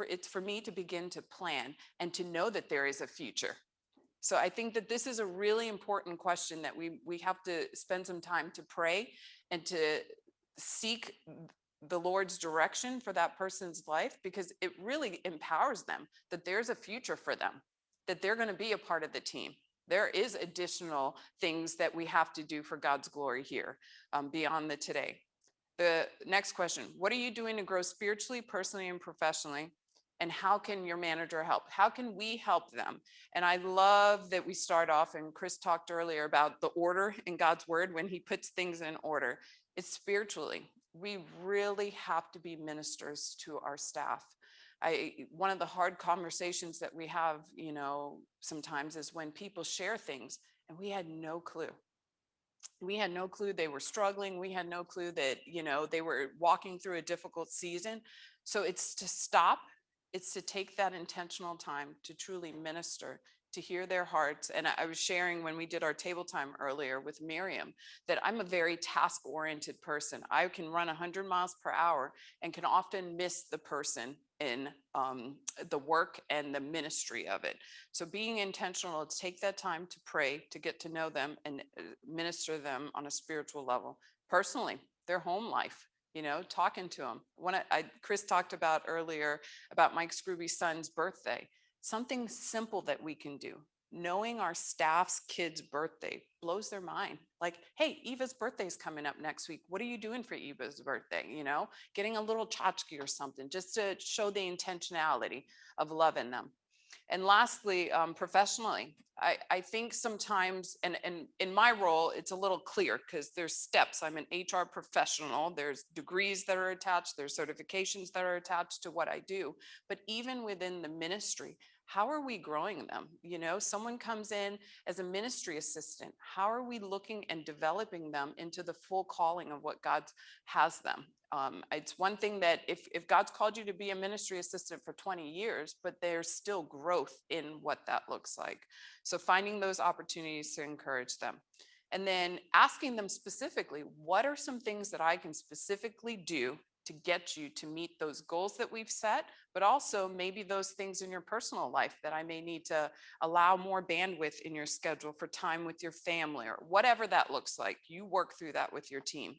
it's for me to begin to plan and to know that there is a future. So I think that this is a really important question that we have to spend some time to pray and to seek the Lord's direction for that person's life, because it really empowers them that there's a future for them, that they're going to be a part of the team. There is additional things that we have to do for God's glory here beyond the today. The next question, what are you doing to grow spiritually, personally, and professionally? And how can your manager help? How can we help them? And I love that we start off, and Chris talked earlier about the order in God's word when he puts things in order. It's spiritually. We really have to be ministers to our staff. One of the hard conversations that we have, sometimes is when people share things and we had no clue. We had no clue they were struggling. We had no clue that, they were walking through a difficult season. So it's to stop. It's to take that intentional time to truly minister, to hear their hearts. And I was sharing when we did our table time earlier with Miriam that I'm a very task-oriented person. I can run 100 miles per hour and can often miss the person in the work and the ministry of it. So being intentional to take that time to pray, to get to know them and minister them on a spiritual level. Personally, their home life. Talking to them. Chris talked about earlier about Mike Scrooby's son's birthday. Something simple that we can do. Knowing our staff's kid's birthday blows their mind. Like, hey, Eva's birthday is coming up next week. What are you doing for Eva's birthday? Getting a little tchotchke or something just to show the intentionality of loving them. And lastly, professionally, I think sometimes, and in my role, it's a little clear because there's steps. I'm an HR professional. There's degrees that are attached. There's certifications that are attached to what I do. But even within the ministry, how are we growing them? Someone comes in as a ministry assistant. How are we looking and developing them into the full calling of what God has them? It's one thing that if God's called you to be a ministry assistant for 20 years, but there's still growth in what that looks like. So finding those opportunities to encourage them. And then asking them specifically, what are some things that I can specifically do to get you to meet those goals that we've set, but also maybe those things in your personal life that I may need to allow more bandwidth in your schedule for time with your family or whatever that looks like. You work through that with your team.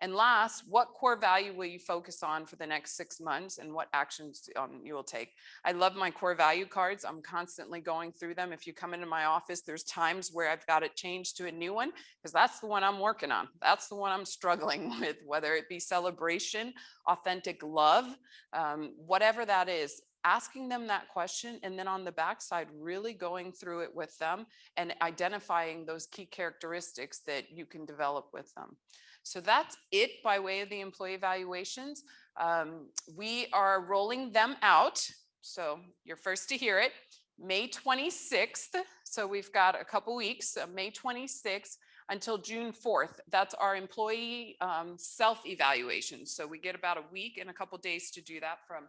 And last, what core value will you focus on for the next 6 months and what actions you will take? I love my core value cards. I'm constantly going through them. If you come into my office, there's times where I've got it changed to a new one because that's the one I'm working on. That's the one I'm struggling with, whether it be celebration, authentic love, whatever that is. Asking them that question, and then on the backside, really going through it with them and identifying those key characteristics that you can develop with them. So that's it by way of the employee evaluations. We are rolling them out. So you're first to hear it. May 26th. So we've got a couple weeks, May 26th until June 4th. That's our employee self-evaluation. So we get about a week and a couple days to do that from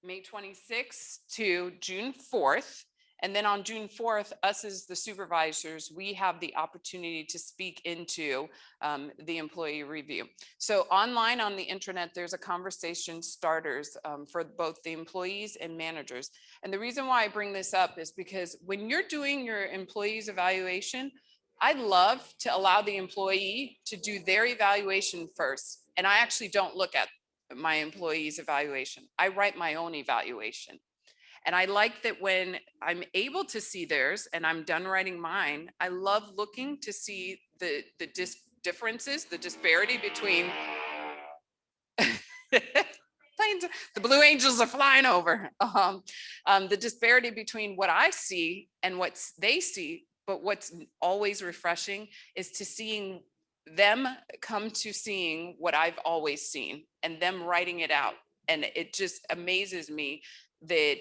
May 26th to June 4th. And then on June 4th, us as the supervisors, we have the opportunity to speak into the employee review. So online on the intranet, there's a conversation starters for both the employees and managers. And the reason why I bring this up is because when you're doing your employees evaluation, I love to allow the employee to do their evaluation first. And I actually don't look at my employees evaluation. I write my own evaluation. And I like that when I'm able to see theirs and I'm done writing mine, I love looking to see the differences, the disparity between Planes, the Blue Angels are flying over. The disparity between what I see and what they see, but what's always refreshing is to seeing them come to seeing what I've always seen and them writing it out. And it just amazes me that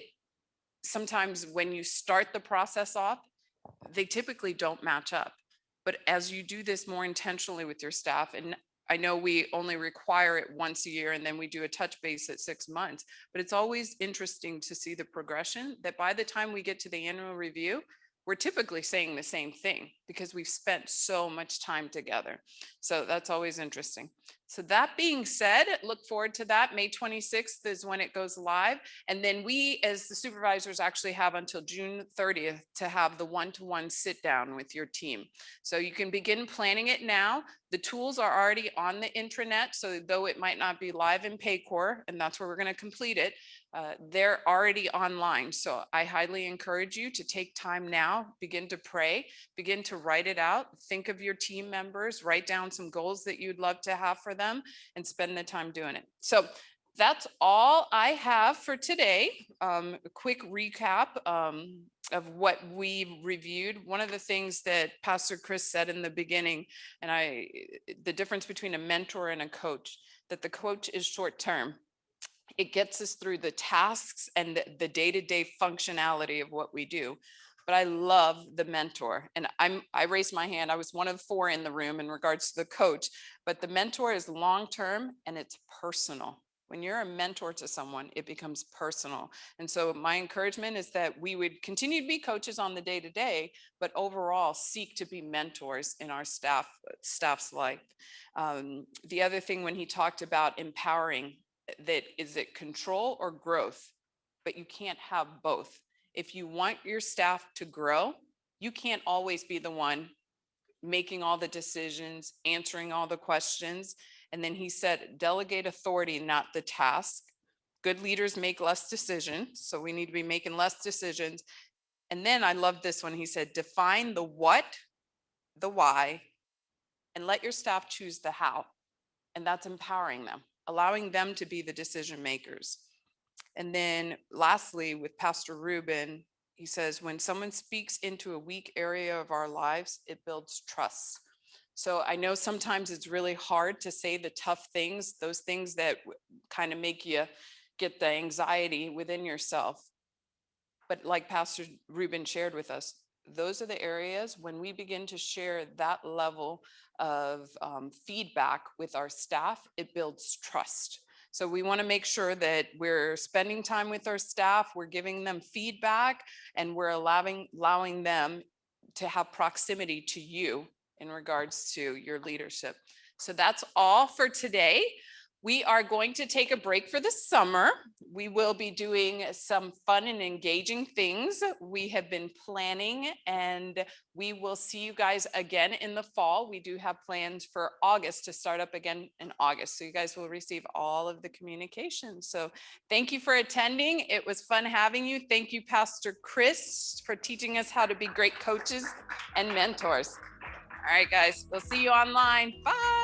sometimes when you start the process off, they typically don't match up. But as you do this more intentionally with your staff, and I know we only require it once a year and then we do a touch base at 6 months, but it's always interesting to see the progression that by the time we get to the annual review, we're typically saying the same thing because we've spent so much time together. So that's always interesting. So that being said, look forward to that. May 26th is when it goes live. And then we, as the supervisors, actually have until June 30th to have the one-to-one sit down with your team. So you can begin planning it now. The tools are already on the intranet. So though it might not be live in Paycor, and that's where we're going to complete it, they're already online. So I highly encourage you to take time now, begin to pray, begin to write it out, think of your team members, write down some goals that you'd love to have for them, and spend the time doing it. So that's all I have for today. A quick recap of what we reviewed. One of the things that Pastor Chris said in the beginning, and the difference between a mentor and a coach, that the coach is short term. It gets us through the tasks and the day-to-day functionality of what we do. But I love the mentor. And I raised my hand. I was one of 4 in the room in regards to the coach. But the mentor is long-term and it's personal. When you're a mentor to someone, it becomes personal. And so my encouragement is that we would continue to be coaches on the day-to-day, but overall seek to be mentors in our staff's life. The other thing when he talked about empowering, that is it control or growth, but you can't have both. If you want your staff to grow, you can't always be the one making all the decisions, answering all the questions. And then he said, delegate authority, not the task. Good leaders make less decisions, so we need to be making less decisions. And then I love this one. He said, define the what, the why, and let your staff choose the how. And that's empowering them, allowing them to be the decision makers. And then lastly, with Pastor Ruben, he says, when someone speaks into a weak area of our lives, it builds trust. So I know sometimes it's really hard to say the tough things, those things that kind of make you get the anxiety within yourself. But like Pastor Ruben shared with us, those are the areas when we begin to share that level of feedback with our staff, it builds trust. So we want to make sure that we're spending time with our staff, we're giving them feedback, and we're allowing them to have proximity to you in regards to your leadership. So that's all for today. We are going to take a break for the summer. We will be doing some fun and engaging things we have been planning, and we will see you guys again in the fall. We do have plans for August to start up again in August. So you guys will receive all of the communications. So thank you for attending. It was fun having you. Thank you, Pastor Chris, for teaching us how to be great coaches and mentors. All right, guys, we'll see you online. Bye.